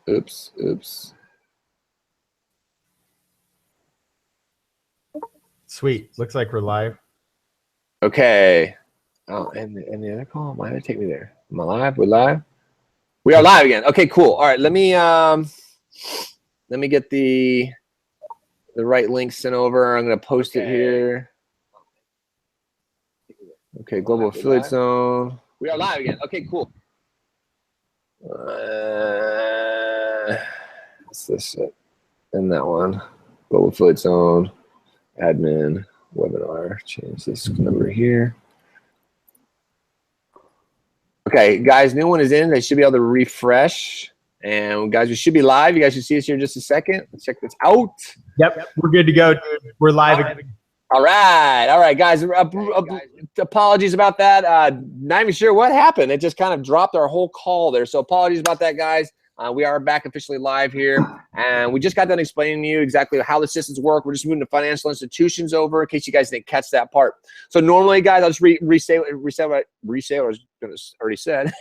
Oops. Sweet. Looks like we're live. Okay. Oh, and the other call? Why did it take me there? Am I live? We're live? We are live again. Okay, cool. All right, let me get the right link sent over. I'm gonna post it here. Okay, Global Affiliate Zone. We are live again. Okay, cool. What's this shit? And that one. Global Affiliate Zone. Admin. Webinar. Change this number here. Okay, guys, new one is in. They should be able to refresh. And guys, we should be live. You guys should see us here in just a second. Let's check this out. Yep, we're good to go, dude. We're live again. All right, guys. Apologies about that. Not even sure what happened. It just kind of dropped our whole call there. So apologies about that, guys. We are back officially live here, and we just got done explaining to you exactly how the systems work. We're just moving to financial institutions over in case you guys didn't catch that part. So normally, guys, I'll just resay what I was going to already said.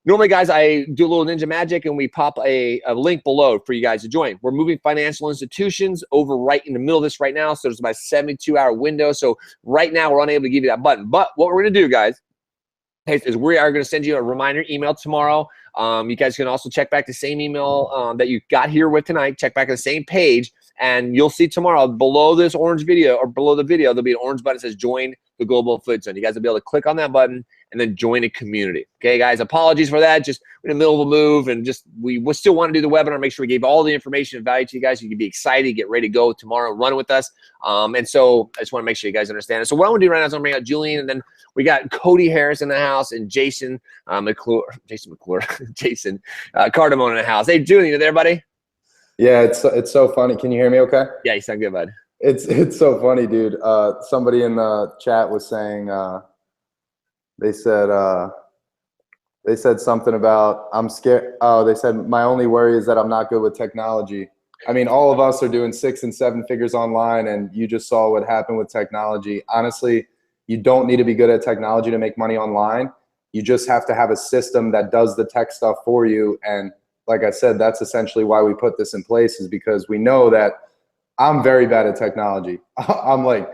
Normally, guys, I do a little ninja magic, and we pop a link below for you guys to join. We're moving financial institutions over right in the middle of this right now, so there's about a 72-hour window. So right now, we're unable to give you that button. But what we're going to do, guys, is we are going to send you a reminder email tomorrow. You guys can also check back the same email that you got here with tonight. Check back on the same page, and you'll see tomorrow below this orange video or below the video, there'll be an orange button that says Join the Global Affiliate Zone. You guys will be able to click on that button and then join a community. Okay, guys, apologies for that. Just in the middle of a move, and just we still want to do the webinar. Make sure we gave all the information and value to you guys. You can be excited, get ready to go tomorrow, run with us. And so I just want to make sure you guys understand it. So what I'm going to do right now is I'm going to bring out Julian, and then we got Cody Harris in the house and Jason Cardamone in the house. Hey, Julian, you there, buddy? Yeah, it's so funny. Can you hear me okay? Yeah, you sound good, bud. It's so funny, dude. Somebody in the chat was saying they said something about I'm scared. Oh, they said my only worry is that I'm not good with technology. I mean, all of us are doing 6 and 7 figures online, and you just saw what happened with technology. Honestly, you don't need to be good at technology to make money online. You just have to have a system that does the tech stuff for you. And like I said, that's essentially why we put this in place, is because we know that I'm very bad at technology. I'm like,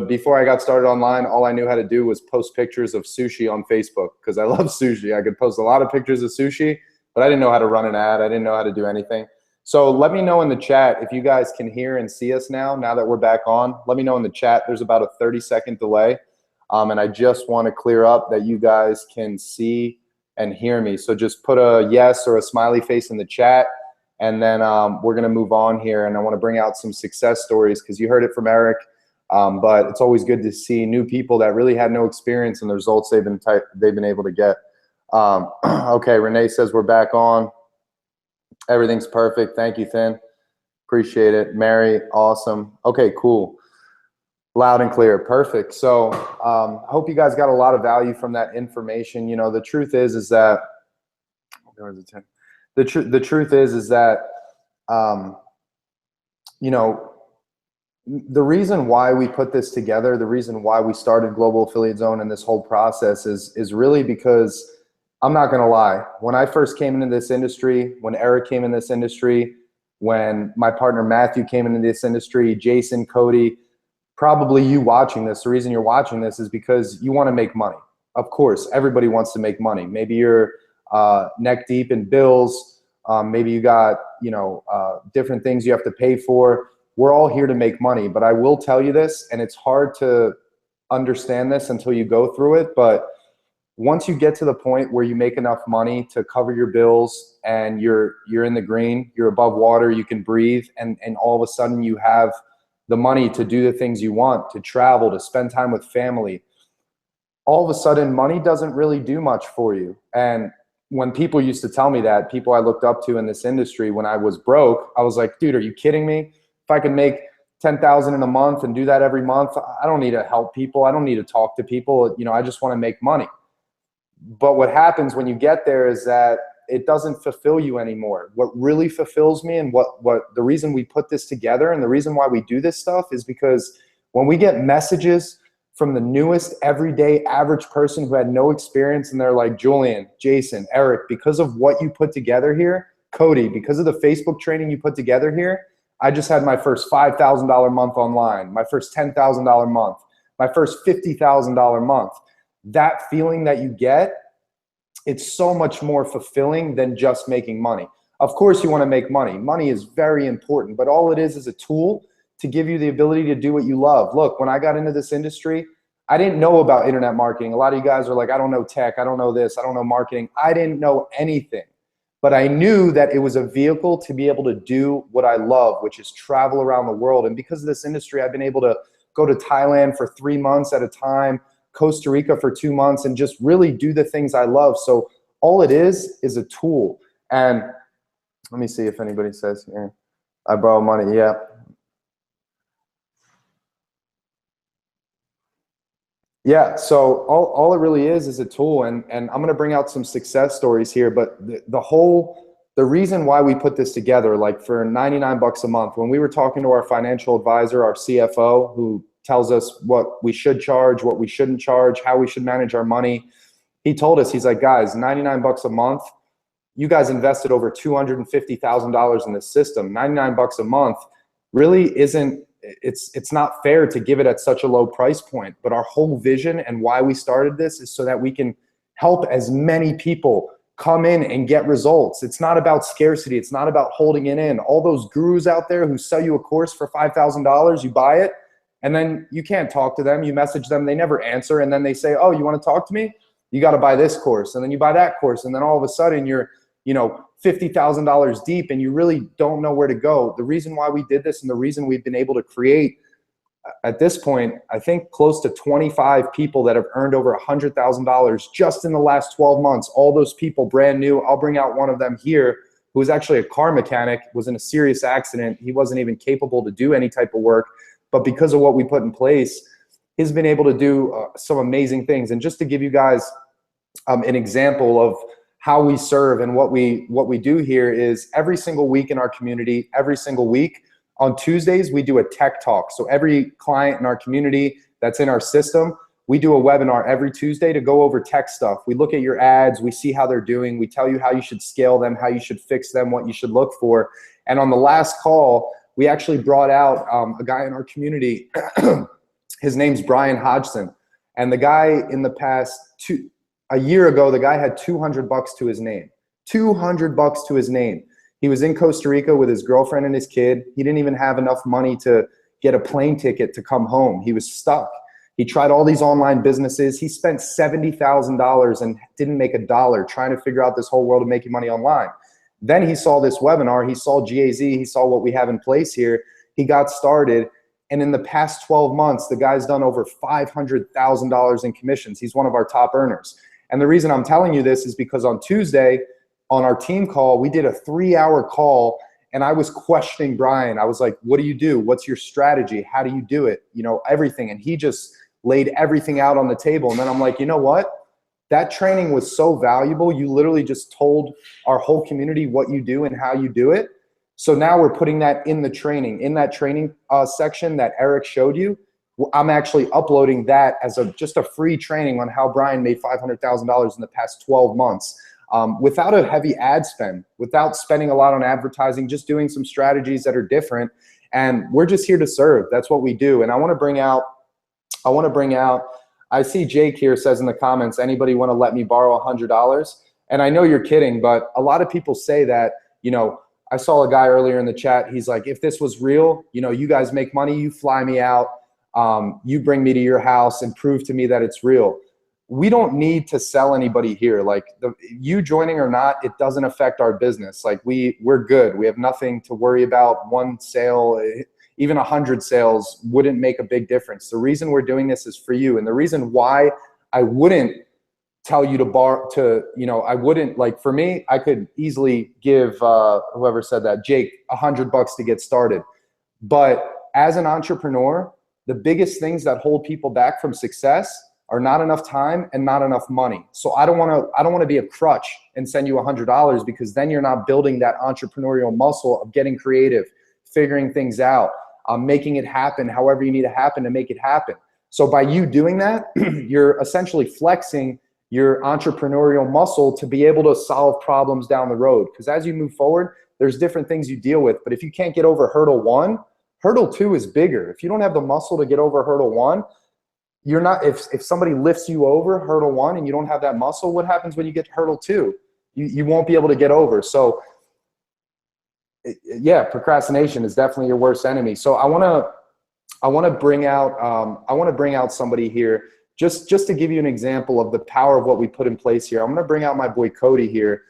before I got started online, all I knew how to do was post pictures of sushi on Facebook because I love sushi. I could post a lot of pictures of sushi, but I didn't know how to run an ad. I didn't know how to do anything. So let me know in the chat if you guys can hear and see us now that we're back on. Let me know in the chat. There's about a 30-second delay. And I just want to clear up that you guys can see and hear me. So just put a yes or a smiley face in the chat. And then we're going to move on here. And I want to bring out some success stories because you heard it from Eric. But it's always good to see new people that really had no experience and the results they've been able to get. Okay, Renee says we're back on. Everything's perfect. Thank you, Thin. Appreciate it. Mary, awesome. Okay, cool. Loud and clear. Perfect. So I hope you guys got a lot of value from that information. You know, the truth is that the truth is that you know, the reason why we put this together, the reason why we started Global Affiliate Zone and this whole process is really because I'm not going to lie. When I first came into this industry, when Eric came in this industry, when my partner Matthew came into this industry, Jason, Cody, probably you watching this, the reason you're watching this is because you want to make money. Of course, everybody wants to make money. Maybe you're neck deep in bills. Maybe you got, you know, different things you have to pay for. We're all here to make money, but I will tell you this, and it's hard to understand this until you go through it, but once you get to the point where you make enough money to cover your bills and you're in the green, you're above water, you can breathe, and all of a sudden you have the money to do the things you want, to travel, to spend time with family, all of a sudden money doesn't really do much for you. And when people used to tell me that, people I looked up to in this industry, when I was broke, I was like, dude, are you kidding me? If I could make $10,000 in a month and do that every month, I don't need to help people. I don't need to talk to people. You know, I just want to make money. But what happens when you get there is that it doesn't fulfill you anymore. What really fulfills me, and what the reason we put this together and the reason why we do this stuff is because when we get messages from the newest everyday average person who had no experience, and they're like, Julian, Jason, Eric, because of what you put together here, Cody, because of the Facebook training you put together here, I just had my first $5,000 month online, my first $10,000 month, my first $50,000 month. That feeling that you get, it's so much more fulfilling than just making money. Of course you want to make money. Money is very important, but all it is a tool to give you the ability to do what you love. Look, when I got into this industry, I didn't know about internet marketing. A lot of you guys are like, I don't know tech, I don't know this, I don't know marketing. I didn't know anything, but I knew that it was a vehicle to be able to do what I love, which is travel around the world. And because of this industry, I've been able to go to Thailand for 3 months at a time, Costa Rica for 2 months, and just really do the things I love. So all it is a tool. And let me see if anybody says here, I borrow money, yeah. Yeah, so all it really is a tool, and I'm going to bring out some success stories here, but the reason why we put this together, like for 99 bucks a month, when we were talking to our financial advisor, our CFO, who tells us what we should charge, what we shouldn't charge, how we should manage our money, he told us, he's like, guys, 99 bucks a month, you guys invested over $250,000 in this system. 99 bucks a month really isn't, it's not fair to give it at such a low price point. But our whole vision and why we started this is so that we can help as many people come in and get results. It's not about scarcity. It's not about holding it in. All those gurus out there who sell you a course for $5,000, you buy it, and then you can't talk to them. You message them, they never answer, and then they say, oh, you want to talk to me? You got to buy this course, and then you buy that course, and then all of a sudden you're, $50,000 deep, and you really don't know where to go. The reason why we did this, and the reason we've been able to create at this point, I think close to 25 people that have earned over $100,000 just in the last 12 months. All those people brand new. I'll bring out one of them here, who was actually a car mechanic, was in a serious accident. He wasn't even capable to do any type of work, but because of what we put in place, he's been able to do some amazing things. And just to give you guys an example of how we serve and what we do here is every single week in our community, every single week on Tuesdays, we do a tech talk. So every client in our community that's in our system, we do a webinar every Tuesday to go over tech stuff. We look at your ads, we see how they're doing, we tell you how you should scale them, how you should fix them, what you should look for. And on the last call, we actually brought out a guy in our community. His name's Brian Hodgson. And the guy in the past a year ago, the guy had 200 bucks to his name. 200 bucks to his name. He was in Costa Rica with his girlfriend and his kid. He didn't even have enough money to get a plane ticket to come home. He was stuck. He tried all these online businesses. He spent $70,000 and didn't make a dollar trying to figure out this whole world of making money online. Then he saw this webinar. He saw GAZ. He saw what we have in place here. He got started. And in the past 12 months, the guy's done over $500,000 in commissions. He's one of our top earners. And the reason I'm telling you this is because on Tuesday, on our team call, we did a 3-hour call, and I was questioning Brian. I was like, what do you do? What's your strategy? How do you do it? Everything. And he just laid everything out on the table. And then I'm like, you know what? That training was so valuable. You literally just told our whole community what you do and how you do it. So now we're putting that in the training, in that training section that Eric showed you. I'm actually uploading that as just a free training on how Brian made $500,000 in the past 12 months without a heavy ad spend, without spending a lot on advertising, just doing some strategies that are different. And we're just here to serve. That's what we do. And I want to bring out, I see Jake here says in the comments, anybody want to let me borrow $100? And I know you're kidding, but a lot of people say that, I saw a guy earlier in the chat. He's like, if this was real, you guys make money, you fly me out. You bring me to your house and prove to me that it's real. We don't need to sell anybody here. Like you joining or not, it doesn't affect our business. Like we're good. We have nothing to worry about. One sale, even 100 sales wouldn't make a big difference. The reason we're doing this is for you. And the reason why I wouldn't tell you to I wouldn't, like for me, I could easily give whoever said that, Jake, $100 to get started. But as an entrepreneur, the biggest things that hold people back from success are not enough time and not enough money. So I don't want to be a crutch and send you $100 because then you're not building that entrepreneurial muscle of getting creative, figuring things out, making it happen however you need to happen to make it happen. So by you doing that, you're essentially flexing your entrepreneurial muscle to be able to solve problems down the road. Because as you move forward, there's different things you deal with. But if you can't get over hurdle 1, hurdle 2 is bigger. If you don't have the muscle to get over hurdle 1, you're not, if somebody lifts you over hurdle 1 and you don't have that muscle, what happens when you get to hurdle 2? You won't be able to get over. So yeah, procrastination is definitely your worst enemy. So I want to bring out somebody here just to give you an example of the power of what we put in place here. I'm going to bring out my boy Cody here.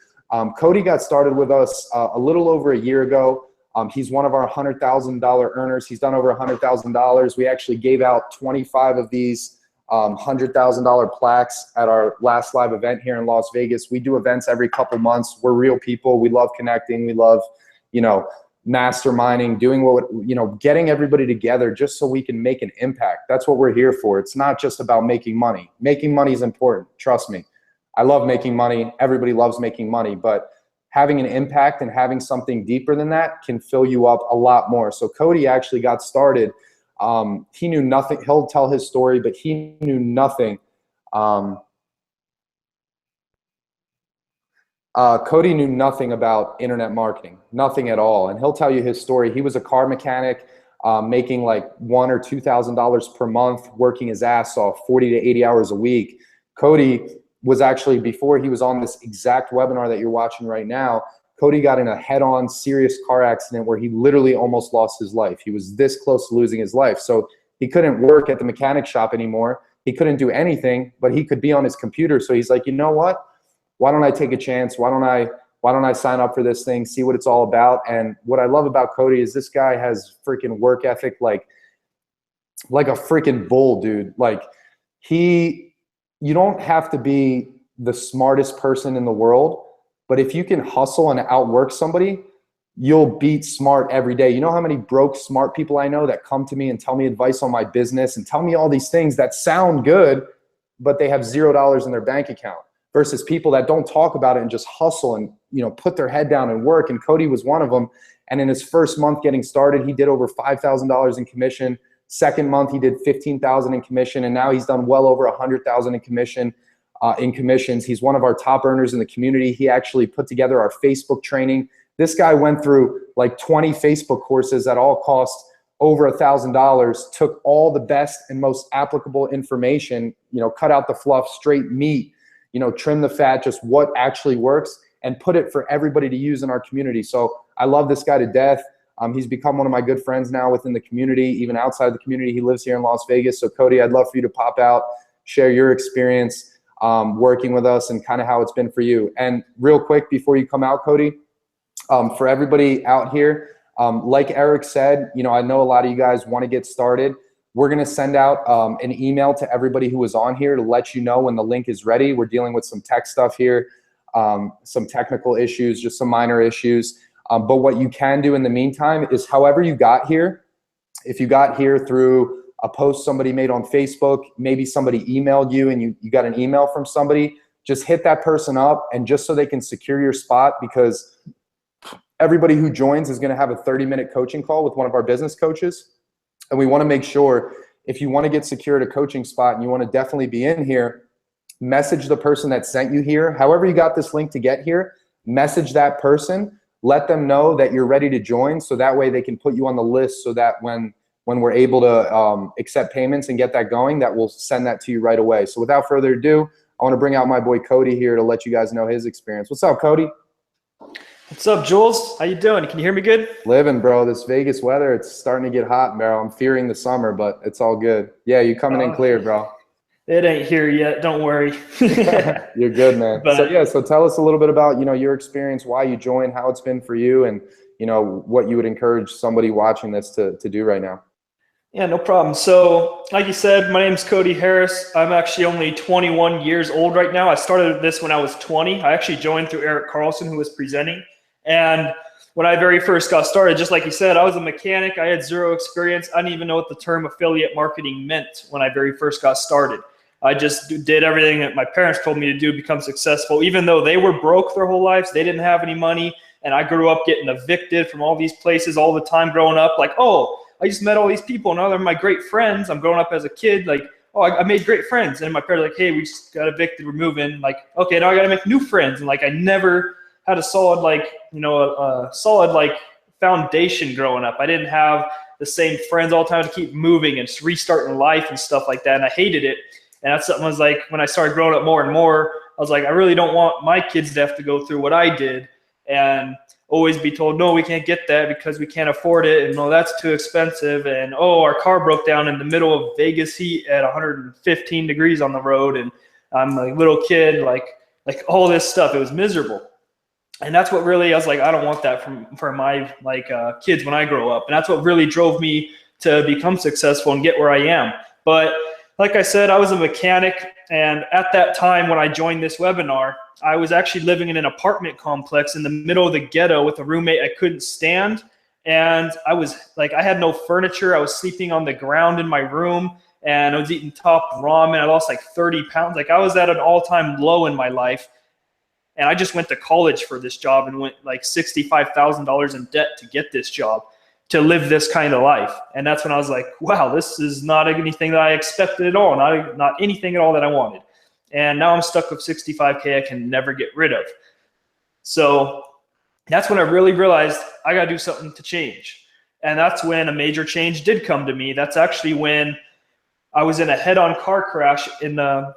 Cody got started with us a little over a year ago. He's one of our $100,000 earners. He's done over $100,000. We actually gave out 25 of these $100,000 plaques at our last live event here in Las Vegas. We do events every couple months. We're real people. We love connecting. We love, masterminding, doing getting everybody together just so we can make an impact. That's what we're here for. It's not just about making money. Making money is important. Trust me. I love making money. Everybody loves making money, but having an impact and having something deeper than that can fill you up a lot more. So Cody actually got started. He knew nothing. He'll tell his story, but he knew nothing. Cody knew nothing about internet marketing, nothing at all. And he'll tell you his story. He was a car mechanic, making like $1,000 or $2,000 per month, working his ass off 40 to 80 hours a week. Cody was actually, before he was on this exact webinar that you're watching right now, Cody got in a head-on serious car accident where he literally almost lost his life. He was this close to losing his life. So he couldn't work at the mechanic shop anymore. He couldn't do anything, but he could be on his computer. So he's like, you know what? Why don't I take a chance? Why don't I sign up for this thing, see what it's all about? And what I love about Cody is this guy has freaking work ethic like a freaking bull, dude. Like you don't have to be the smartest person in the world, but if you can hustle and outwork somebody, you'll beat smart every day. You know how many broke smart people I know that come to me and tell me advice on my business and tell me all these things that sound good, but they have $0 in their bank account, versus people that don't talk about it and just hustle and put their head down and work. And Cody was one of them. And in his first month getting started, he did over $5,000 in commission. Second month, he did $15,000 in commission, and now he's done well over $100,000 in commission. In commissions, he's one of our top earners in the community. He actually put together our Facebook training. This guy went through like 20 Facebook courses that all cost over $1,000. Took all the best and most applicable information. Cut out the fluff, straight meat. Trim the fat, just what actually works, and put it for everybody to use in our community. So I love this guy to death. He's become one of my good friends now within the community, even outside the community. He lives here in Las Vegas. So Cody, I'd love for you to pop out, share your experience working with us and kind of how it's been for you. And real quick, before you come out, Cody, for everybody out here, like Eric said, I know a lot of you guys want to get started. We're going to send out an email to everybody who was on here to let you know when the link is ready. We're dealing with some tech stuff here, some technical issues, just some minor issues. But what you can do in the meantime is however you got here, if you got here through a post somebody made on Facebook, maybe somebody emailed you and you got an email from somebody, just hit that person up, and just so they can secure your spot, because everybody who joins is going to have a 30-minute coaching call with one of our business coaches. And we want to make sure, if you want to get secured a coaching spot and you want to definitely be in here, message the person that sent you here. However you got this link to get here, message that person. Let them know that you're ready to join, so that way they can put you on the list, so that when we're able to accept payments and get that going, that we'll send that to you right away. So without further ado, I want to bring out my boy Cody here to let you guys know his experience. What's up, Cody? What's up, Jules? How you doing? Can you hear me good? Living, bro. This Vegas weather, it's starting to get hot, bro. I'm fearing the summer, but it's all good. Yeah, you coming in clear, bro. It ain't here yet. Don't worry. You're good, man. So tell us a little bit about, your experience, why you joined, how it's been for you, and, what you would encourage somebody watching this to do right now. Yeah, no problem. So like you said, my name's Cody Harris. I'm actually only 21 years old right now. I started this when I was 20. I actually joined through Eric Carlson, who was presenting. And when I very first got started, just like you said, I was a mechanic. I had zero experience. I didn't even know what the term affiliate marketing meant when I very first got started. I just did everything that my parents told me to do to become successful. Even though they were broke their whole lives, they didn't have any money. And I grew up getting evicted from all these places all the time growing up. Like, oh, I just met all these people, and now they're my great friends. I'm growing up as a kid, like, oh, I made great friends. And my parents are like, hey, we just got evicted, we're moving. Like, okay, now I got to make new friends. And like, I never had a solid, like, you know, a solid, like, foundation growing up. I didn't have the same friends all the time to keep moving and just restarting life and stuff like that. And I hated it. And that's something I was like, when I started growing up more and more, I was like, I really don't want my kids to have to go through what I did and always be told, no, we can't get that because we can't afford it. And no, that's too expensive. And oh, our car broke down in the middle of Vegas heat at 115 degrees on the road. And I'm a little kid, like all this stuff. It was miserable. And that's what really, I was like, I don't want that for my kids when I grow up. And that's what really drove me to become successful and get where I am. But like I said, I was a mechanic. And at that time when I joined this webinar, I was actually living in an apartment complex in the middle of the ghetto with a roommate I couldn't stand. And I was like, I had no furniture. I was sleeping on the ground in my room, and I was eating top ramen. I lost like 30 pounds. Like, I was at an all-time low in my life. And I just went to college for this job and went like $65,000 in debt to get this job, to live this kind of life. And that's when I was like, wow, this is not anything that I expected at all. Not anything at all that I wanted. And now I'm stuck with $65K I can never get rid of. So that's when I really realized I got to do something to change. And that's when a major change did come to me. That's actually when I was in a head-on car crash in the,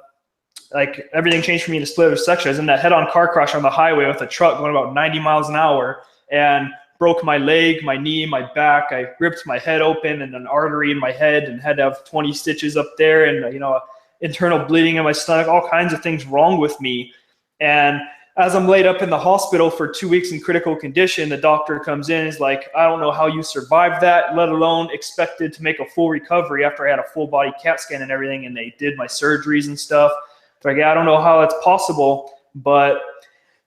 like, everything changed for me in a split section. I was in that head-on car crash on the highway with a truck going about 90 miles an hour and broke my leg, my knee, my back. I ripped my head open and an artery in my head and had to have 20 stitches up there, and, you know, internal bleeding in my stomach, all kinds of things wrong with me. And as I'm laid up in the hospital for 2 weeks in critical condition, the doctor comes in and is like, I don't know how you survived that, let alone expected to make a full recovery after I had a full body CAT scan and everything, and they did my surgeries and stuff. Like, I don't know how that's possible, but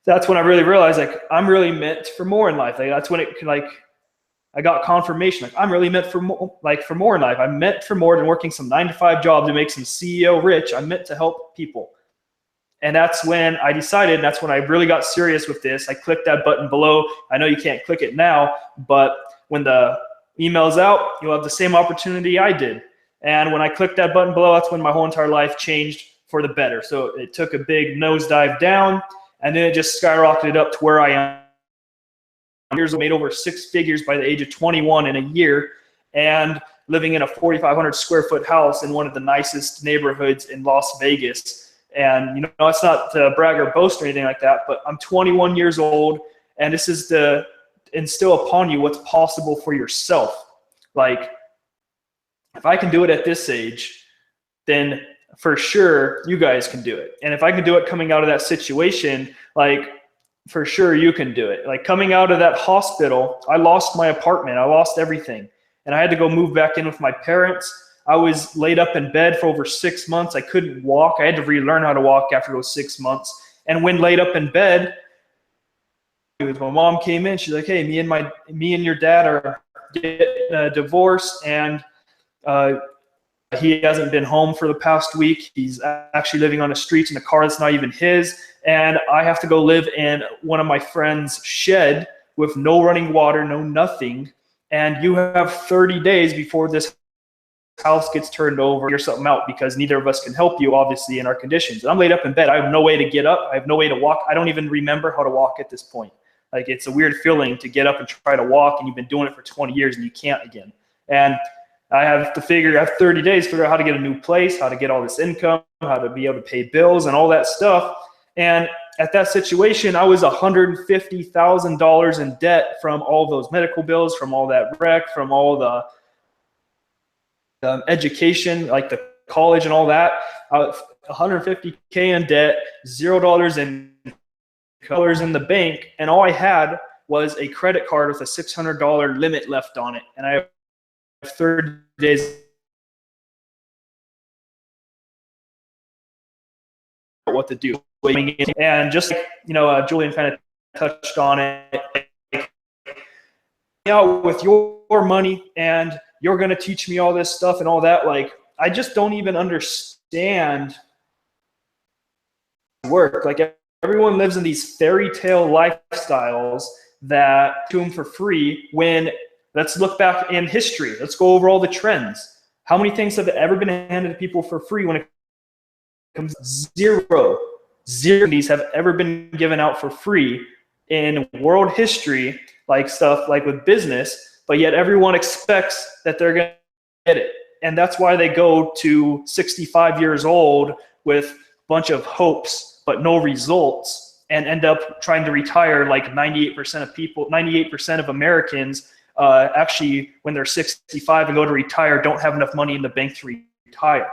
that's when I really realized, like, I'm really meant for more in life. Like, that's when it, like, I got confirmation. Like, I'm really meant for more, like, for more in life. I'm meant for more than working some 9-to-5 job to make some CEO rich. I'm meant to help people. And that's when I decided, and that's when I really got serious with this. I clicked that button below. I know you can't click it now, but when the email's out, you'll have the same opportunity I did. And when I clicked that button below, that's when my whole entire life changed for the better. So it took a big nosedive down, and then it just skyrocketed up to where I am. Years made over 6 figures by the age of 21 in a year, and living in a 4,500 square foot house in one of the nicest neighborhoods in Las Vegas. And, you know, it's not to brag or boast or anything like that, but I'm 21 years old, and this is to instill upon you what's possible for yourself. Like, if I can do it at this age, then for sure you guys can do it. And if I can do it coming out of that situation, like, for sure you can do it. Like, coming out of that hospital, I lost my apartment, I lost everything, and I had to go move back in with my parents. I was laid up in bed for over 6 months. I couldn't walk. I had to relearn how to walk after those 6 months. And when laid up in bed, my mom came in. She's like, hey, me and your dad are getting divorced, and he hasn't been home for the past week. He's actually living on the streets in a car that's not even his. And I have to go live in one of my friend's shed with no running water, no nothing. And you have 30 days before this house gets turned over or something out, because neither of us can help you, obviously, in our conditions. And I'm laid up in bed. I have no way to get up. I have no way to walk. I don't even remember how to walk at this point. Like, it's a weird feeling to get up and try to walk, and you've been doing it for 20 years and you can't again. And I have 30 days to figure out how to get a new place, how to get all this income, how to be able to pay bills and all that stuff. And at that situation, I was $150,000 in debt from all those medical bills, from all that wreck, from all the education, like the college and all that. $150K in debt, $0 in the bank, and all I had was a credit card with a $600 limit left on it. And I have 30 days what to do. And just like, you know, Julian kind of touched on it, out with your money, and you're going to teach me all this stuff and all that. Like, I just don't even understand work. Like, everyone lives in these fairy tale lifestyles that do them for free, when Let's look back in history. Let's go over all the trends. How many things have ever been handed to people for free when it comes? Zero. Zero of these have ever been given out for free in world history, like stuff like with business, but yet everyone expects that they're going to get it. And that's why they go to 65 years old with a bunch of hopes, but no results, and end up trying to retire like 98% of people, 98% of Americans actually, when they're 65 and go to retire, don't have enough money in the bank to retire.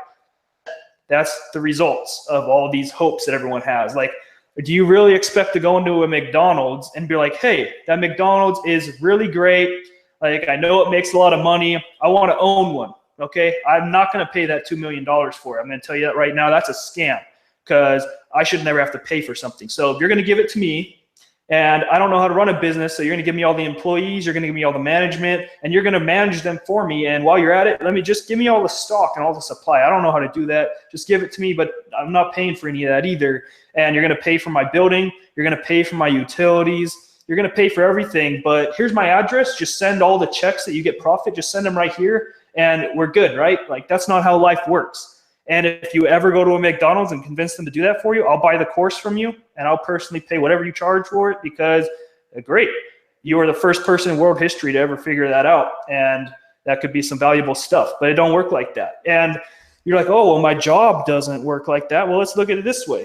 That's the results of all these hopes that everyone has. Like, do you really expect to go into a McDonald's and be like, hey, that McDonald's is really great. Like, I know it makes a lot of money. I want to own one. Okay, I'm not going to pay that $2 million for it. I'm going to tell you that right now. That's a scam, because I should never have to pay for something. So if you're going to give it to me, and I don't know how to run a business, so you're going to give me all the employees, you're going to give me all the management, and you're going to manage them for me. And while you're at it, give me all the stock and all the supply. I don't know how to do that. Just give it to me, but I'm not paying for any of that either. And you're going to pay for my building. You're going to pay for my utilities. You're going to pay for everything. But here's my address. Just send all the checks that you get profit. Just send them right here, and we're good, right? Like, that's not how life works. And if you ever go to a McDonald's and convince them to do that for you, I'll buy the course from you, and I'll personally pay whatever you charge for it, because great, you are the first person in world history to ever figure that out, and that could be some valuable stuff. But it don't work like that. And you're like, oh, well, my job doesn't work like that. Well, let's look at it this way.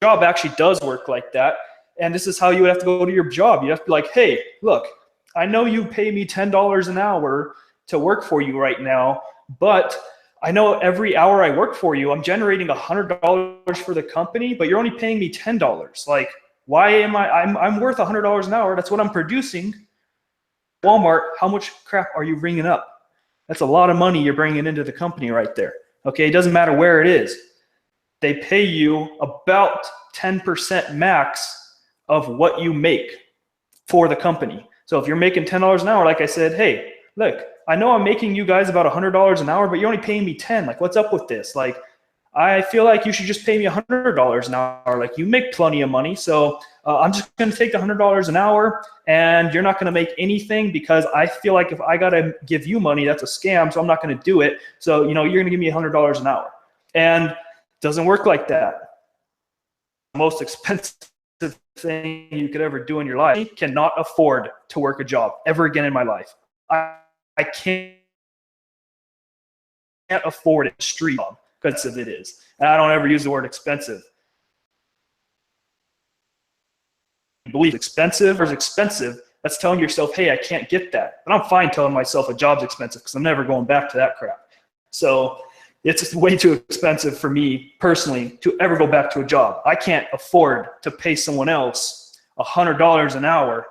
Job actually does work like that, and this is how you would have to go to your job. You have to be like, hey, look, I know you pay me $10 an hour to work for you right now, but I know every hour I work for you, I'm generating $100 for the company, but you're only paying me $10. Like, why am I'm worth $100 an hour. That's what I'm producing. Walmart, how much crap are you bringing up? That's a lot of money you're bringing into the company right there. Okay, it doesn't matter where it is. They pay you about 10% max of what you make for the company. So if you're making $10 an hour, like I said, hey, look, I know I'm making you guys about $100 an hour, but you're only paying me 10. Like, what's up with this? Like, I feel like you should just pay me $100 an hour. Like, you make plenty of money. So I'm just going to take the $100 an hour, and you're not going to make anything, because I feel like if I got to give you money, that's a scam. So I'm not going to do it. So, you're going to give me $100 an hour. And it doesn't work like that. The most expensive thing you could ever do in your life. I cannot afford to work a job ever again in my life. I can't afford a street job, because it is. And I don't ever use the word expensive. You believe expensive or is expensive, that's telling yourself, hey, I can't get that. But I'm fine telling myself a job's expensive, because I'm never going back to that crap. So it's way too expensive for me personally to ever go back to a job. I can't afford to pay someone else $100 an hour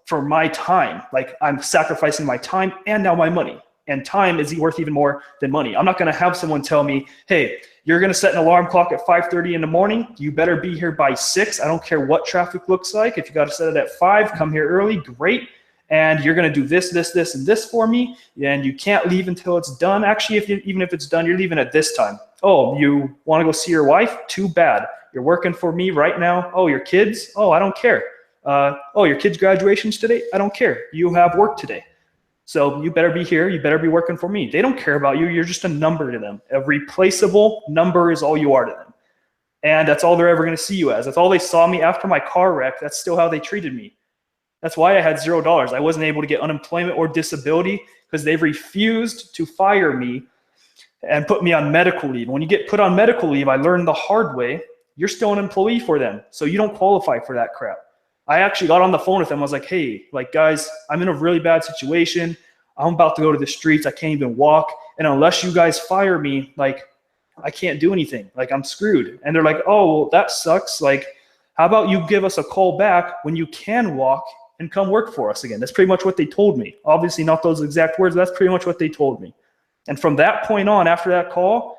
for my time. Like, I'm sacrificing my time and now my money. And time is worth even more than money. I'm not going to have someone tell me, hey, you're going to set an alarm clock at 5:30 in the morning. You better be here by 6. I don't care what traffic looks like. If you got to set it at 5, come here early, great. And you're going to do this, this, this, and this for me. And you can't leave until it's done. Actually, even if it's done, you're leaving at this time. Oh, you want to go see your wife? Too bad. You're working for me right now. Oh, your kids? Oh, I don't care. Oh, your kid's graduation's today? I don't care. You have work today. So you better be here. You better be working for me. They don't care about you. You're just a number to them. A replaceable number is all you are to them. And that's all they're ever going to see you as. That's all they saw me after my car wreck. That's still how they treated me. That's why I had $0. I wasn't able to get unemployment or disability, because they've refused to fire me and put me on medical leave. When you get put on medical leave, I learned the hard way, you're still an employee for them. So you don't qualify for that crap. I actually got on the phone with them. I was like, hey, like, guys, I'm in a really bad situation. I'm about to go to the streets. I can't even walk. And unless you guys fire me, like, I can't do anything. Like, I'm screwed. And they're like, oh, well, that sucks. Like, how about you give us a call back when you can walk and come work for us again? That's pretty much what they told me. Obviously not those exact words, but that's pretty much what they told me. And from that point on, after that call,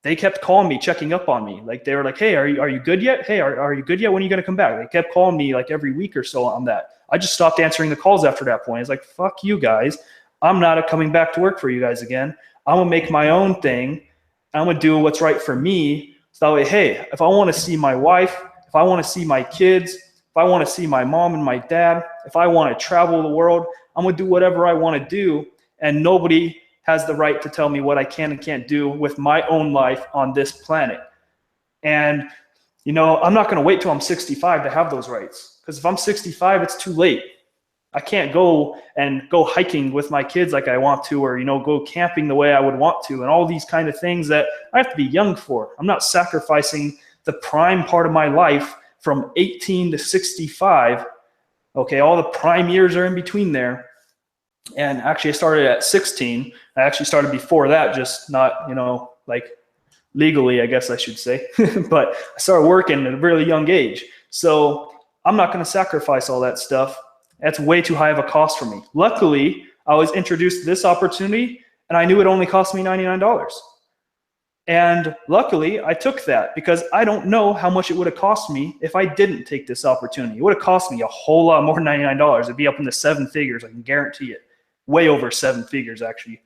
they kept calling me, checking up on me. Like, they were like, hey, are you good yet? Hey, are you good yet? When are you going to come back? They kept calling me like every week or so on that. I just stopped answering the calls after that point. It's like, fuck you guys. I'm not coming back to work for you guys again. I'm going to make my own thing. I'm going to do what's right for me. So that way, hey, if I want to see my wife, if I want to see my kids, if I want to see my mom and my dad, If I want to travel the world, I'm going to do whatever I want to do. And nobody has the right to tell me what I can and can't do with my own life on this planet. And, you know, I'm not going to wait till I'm 65 to have those rights. Because if I'm 65, it's too late. I can't go hiking with my kids like I want to, or, you know, go camping the way I would want to, and all these kind of things that I have to be young for. I'm not sacrificing the prime part of my life from 18 to 65. Okay, all the prime years are in between there. And actually I started at 16. I actually started before that, just not, you know, like legally, I guess I should say. But I started working at a really young age. So I'm not going to sacrifice all that stuff. That's way too high of a cost for me. Luckily, I was introduced to this opportunity, and I knew it only cost me $99. And luckily, I took that, because I don't know how much it would have cost me if I didn't take this opportunity. It would have cost me a whole lot more than $99. It'd be up in the 7 figures, I can guarantee it. Way over 7 figures, actually.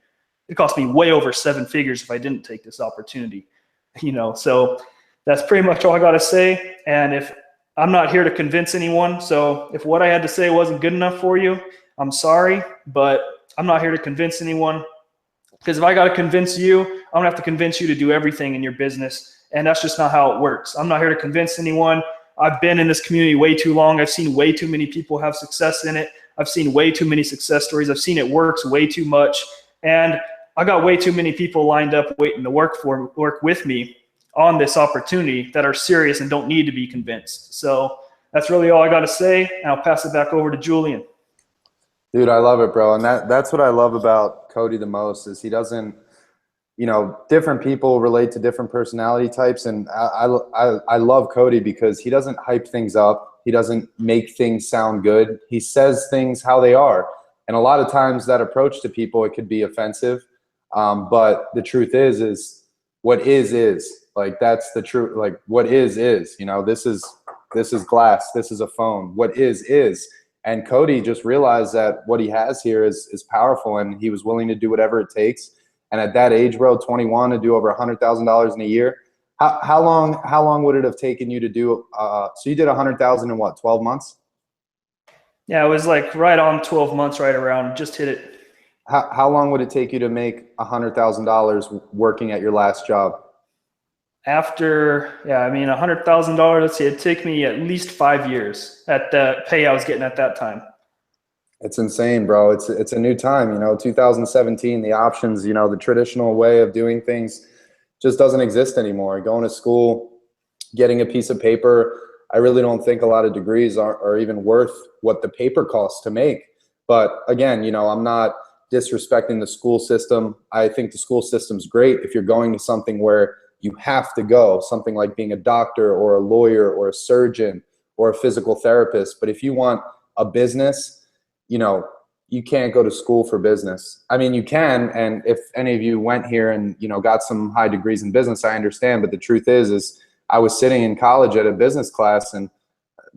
It cost me way over 7 figures if I didn't take this opportunity. You know, so that's pretty much all I got to say. And if I'm not here to convince anyone, so if what I had to say wasn't good enough for you, I'm sorry, but I'm not here to convince anyone, because if I got to convince you, I'm gonna have to convince you to do everything in your business, and that's just not how it works. I'm not here to convince anyone. I've been in this community way too long. I've seen way too many people have success in it. I've seen way too many success stories. I've seen it works way too much, and I got way too many people lined up waiting to work with me on this opportunity that are serious and don't need to be convinced. So that's really all I got to say, and I'll pass it back over to Julian. Dude, I love it, bro. And that's what I love about Cody the most, is he doesn't, you know, different people relate to different personality types. And I love Cody because he doesn't hype things up. He doesn't make things sound good. He says things how they are. And a lot of times that approach to people, it could be offensive. But the truth is what is. Like, that's the truth. Like, what is, you know, this is glass. This is a phone. What is. And Cody just realized that what he has here is powerful, and he was willing to do whatever it takes. And at that age, bro, 21, to do over $100,000 in a year. How long would it have taken you to do? So you did 100,000 in what, 12 months? Yeah, it was like right on 12 months, right around, just hit it. How long would it take you to make $100,000 working at your last job? After, yeah, I mean, $100,000, let's see, it'd take me at least 5 years at the pay I was getting at that time. It's insane, bro. It's a new time, you know, 2017, the options, you know, the traditional way of doing things just doesn't exist anymore. Going to school, getting a piece of paper, I really don't think a lot of degrees are even worth what the paper costs to make. But again, you know, I'm not disrespecting the school system. I think the school system's great if you're going to something where you have to go, something like being a doctor or a lawyer or a surgeon or a physical therapist. But if you want a business, you know, you can't go to school for business. I mean, you can, and if any of you went here and, you know, got some high degrees in business, I understand. But the truth is I was sitting in college at a business class, and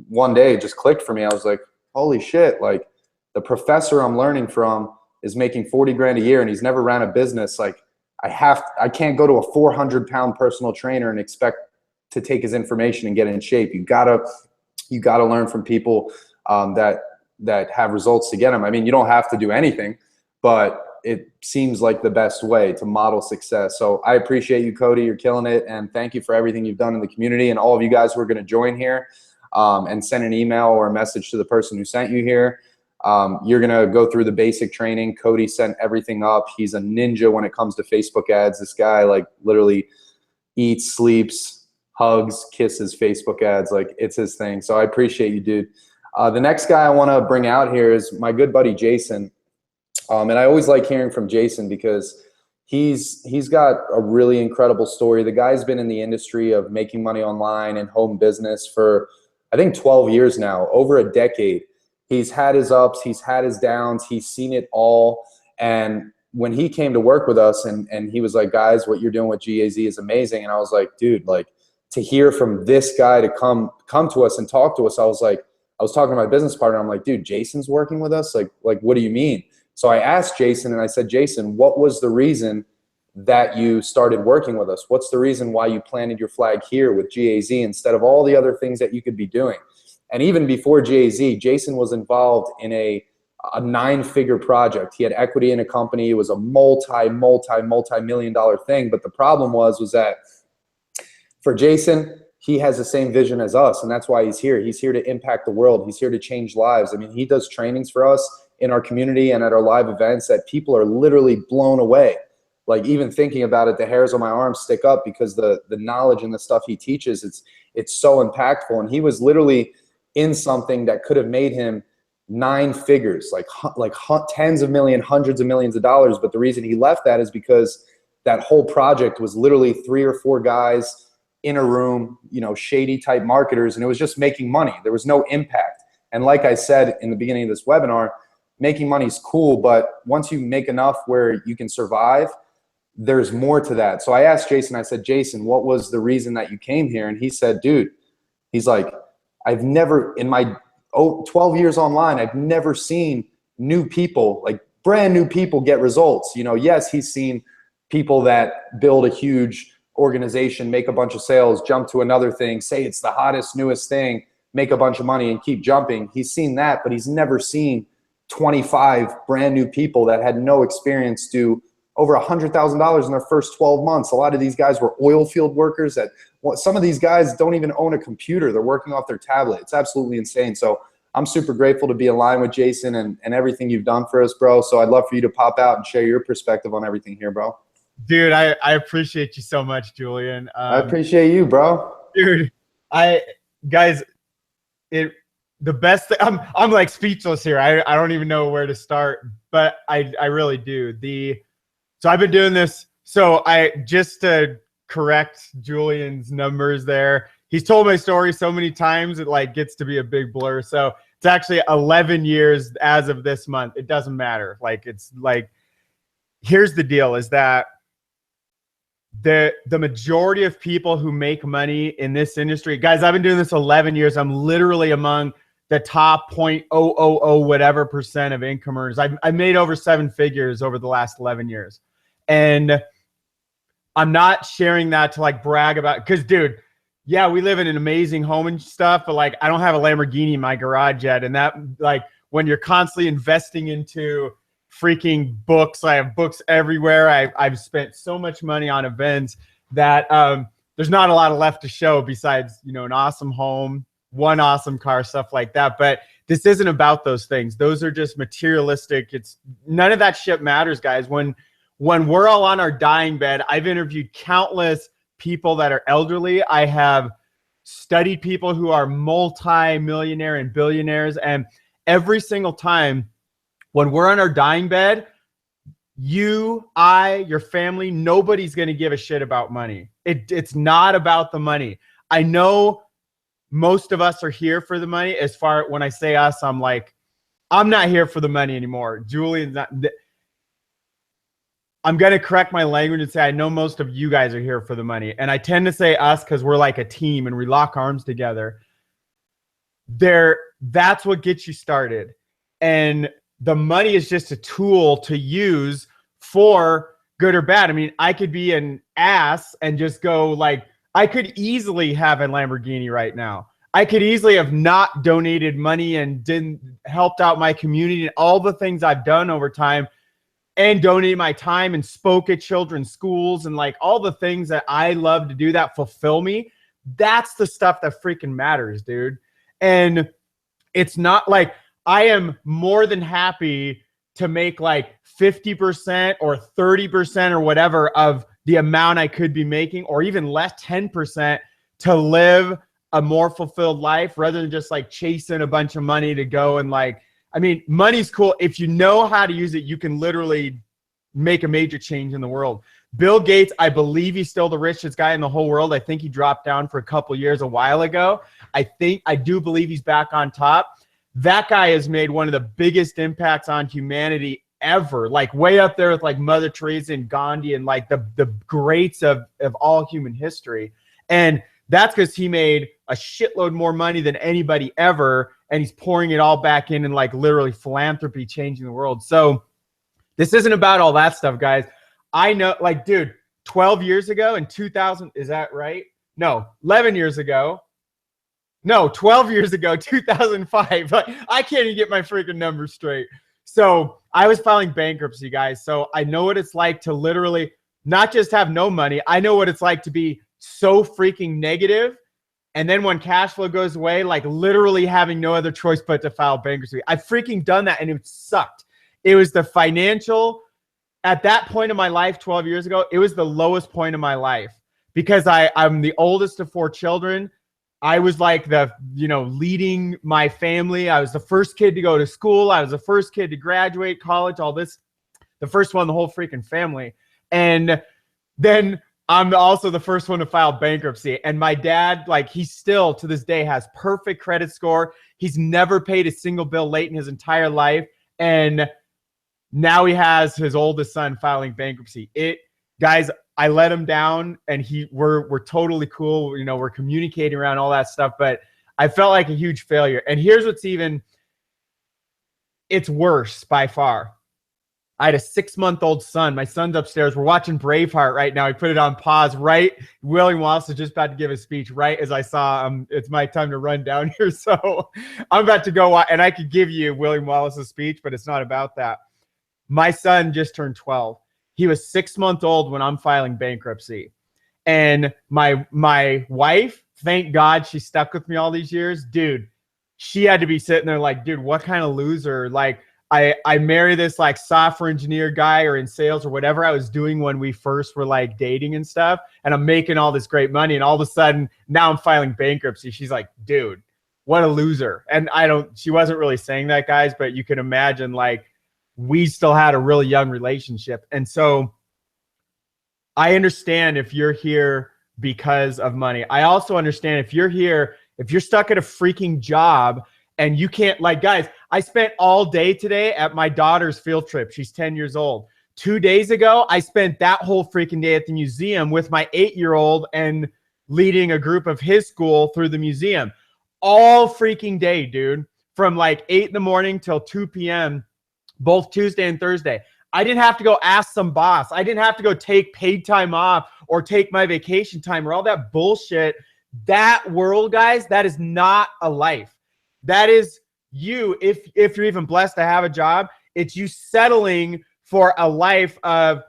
one day it just clicked for me. I was like, holy shit, like, the professor I'm learning from is making 40 grand a year, and he's never ran a business. Like, I can't go to a 400-pound personal trainer and expect to take his information and get in shape. You gotta learn from people that have results to get them. I mean, you don't have to do anything, but it seems like the best way to model success. So I appreciate you, Cody. You're killing it, and thank you for everything you've done in the community. And all of you guys who are going to join here and send an email or a message to the person who sent you here. You're going to go through the basic training. Cody sent everything up. He's a ninja when it comes to Facebook ads. This guy, like, literally eats, sleeps, hugs, kisses Facebook ads. Like, it's his thing. So I appreciate you, dude. The next guy I want to bring out here is my good buddy Jason. And I always like hearing from Jason because he's got a really incredible story. The guy's been in the industry of making money online and home business for, I think, 12 years now, over a decade. He's had his ups, he's had his downs, he's seen it all. And when he came to work with us and he was like, guys, what you're doing with GAZ is amazing. And I was like, dude, like, to hear from this guy to come to us and talk to us, I was talking to my business partner. I'm like, dude, Jason's working with us? Like, what do you mean? So I asked Jason, and I said, Jason, what was the reason that you started working with us? What's the reason why you planted your flag here with GAZ instead of all the other things that you could be doing? And even before Jay-Z, Jason was involved in a 9-figure project. He had equity in a company. It was a multi-million dollar thing. But the problem was that for Jason, he has the same vision as us, and that's why he's here. He's here to impact the world. He's here to change lives. I mean, he does trainings for us in our community and at our live events that people are literally blown away. Like, even thinking about it, the hairs on my arms stick up because the knowledge and the stuff he teaches, it's so impactful. And he was literally in something that could have made him 9 figures, like tens of millions, hundreds of millions of dollars. But the reason he left that is because that whole project was literally 3 or 4 guys in a room, you know, shady type marketers, and it was just making money. There was no impact. And like I said in the beginning of this webinar, making money is cool, but once you make enough where you can survive, there's more to that. So I asked Jason, I said, Jason, what was the reason that you came here? And he said, dude, he's like, I've never, in my 12 years online, I've never seen new people, like brand new people, get results. You know, yes, he's seen people that build a huge organization, make a bunch of sales, jump to another thing, say it's the hottest, newest thing, make a bunch of money and keep jumping. He's seen that, but he's never seen 25 brand new people that had no experience do over $100,000 in their first 12 months. A lot of these guys were oil field workers. That some of these guys don't even own a computer. They're working off their tablet. It's absolutely insane. So I'm super grateful to be aligned with Jason and everything you've done for us, bro. So I'd love for you to pop out and share your perspective on everything here, bro. Dude, I appreciate you so much, Julian. I appreciate you, bro. Dude, guys, the best thing, I'm like speechless here. I don't even know where to start, but I really do. So I've been doing this. So just to correct Julian's numbers there, he's told my story so many times it like gets to be a big blur. So it's actually 11 years as of this month. It doesn't matter. Like, it's like, here's the deal is that the majority of people who make money in this industry, guys, I've been doing this 11 years. I'm literally among the top 0.000 whatever percent of income earners. I made over 7 figures over the last 11 years. And I'm not sharing that to like brag about, because dude, yeah, we live in an amazing home and stuff, but like, I don't have a Lamborghini in my garage yet. And that, like, when you're constantly investing into freaking books, I have books everywhere. I've spent so much money on events that there's not a lot of left to show besides, you know, an awesome home, one awesome car, stuff like that. But this isn't about those things. Those are just materialistic. It's none of that shit matters, guys. When we're all on our dying bed, I've interviewed countless people that are elderly. I have studied people who are multi-millionaire and billionaires. And every single time when we're on our dying bed, you, I, your family, nobody's going to give a shit about money. It's not about the money. I know most of us are here for the money. As far when I say us, I'm like, I'm not here for the money anymore. Julian's not. I'm going to correct my language and say I know most of you guys are here for the money. And I tend to say us because we're like a team and we lock arms together. That's what gets you started. And the money is just a tool to use for good or bad. I mean, I could be an ass and just go like, I could easily have a Lamborghini right now. I could easily have not donated money and didn't helped out my community and all the things I've done over time and donated my time and spoke at children's schools and like all the things that I love to do that fulfill me. That's the stuff that freaking matters, dude. And it's not like, I am more than happy to make like 50% or 30% or whatever of the amount I could be making, or even less, 10%, to live a more fulfilled life rather than just like chasing a bunch of money to go and like, I mean, money's cool. If you know how to use it, you can literally make a major change in the world. Bill Gates, I believe he's still the richest guy in the whole world. I think he dropped down for a couple years a while ago. I do believe he's back on top. That guy has made one of the biggest impacts on humanity ever, like way up there with like Mother Teresa and Gandhi and like the greats of all human history. And that's because he made a shitload more money than anybody ever. And he's pouring it all back in and like literally philanthropy, changing the world. So this isn't about all that stuff, guys. I know, like, dude, 12 years ago in 2000, is that right? No, 11 years ago, No, 12 years ago, 2005. Like, I can't even get my freaking numbers straight. So I was filing bankruptcy, guys. So I know what it's like to literally not just have no money. I know what it's like to be so freaking negative. And then when cash flow goes away, like literally having no other choice but to file bankruptcy. I've freaking done that and it sucked. It was the financial, at that point in my life, 12 years ago, it was the lowest point of my life because I'm the oldest of 4 children. I was like leading my family. I was the first kid to go to school. I was the first kid to graduate college, all this, the first one, the whole freaking family. And then I'm also the first one to file bankruptcy. And my dad, like, he still to this day has perfect credit score. He's never paid a single bill late in his entire life. And now he has his oldest son filing bankruptcy. Guys, I let him down and we're totally cool. We're communicating around all that stuff, but I felt like a huge failure. And here's what's it's worse by far. I had a 6-month-old son. My son's upstairs. We're watching Braveheart right now. He put it on pause, right? William Wallace is just about to give a speech right as I saw it's my time to run down here. So I'm about to go, and I could give you William Wallace's speech, but it's not about that. My son just turned 12. He was 6 months old when I'm filing bankruptcy. And my wife, thank God she stuck with me all these years. Dude, she had to be sitting there like, dude, what kind of loser? Like, I marry this like software engineer guy or in sales or whatever I was doing when we first were like dating and stuff. And I'm making all this great money. And all of a sudden now I'm filing bankruptcy. She's like, dude, what a loser. And she wasn't really saying that, guys, but you can imagine like we still had a really young relationship. And so I understand if you're here because of money. I also understand if you're here, if you're stuck at a freaking job and you can't, like, guys, I spent all day today at my daughter's field trip. She's 10 years old. 2 days ago, I spent that whole freaking day at the museum with my 8-year-old and leading a group of his school through the museum. All freaking day, dude. From like 8 in the morning till 2 p.m., both Tuesday and Thursday. I didn't have to go ask some boss. I didn't have to go take paid time off or take my vacation time or all that bullshit. That world, guys, that is not a life. That is you, if you're even blessed to have a job, it's you settling for a life of,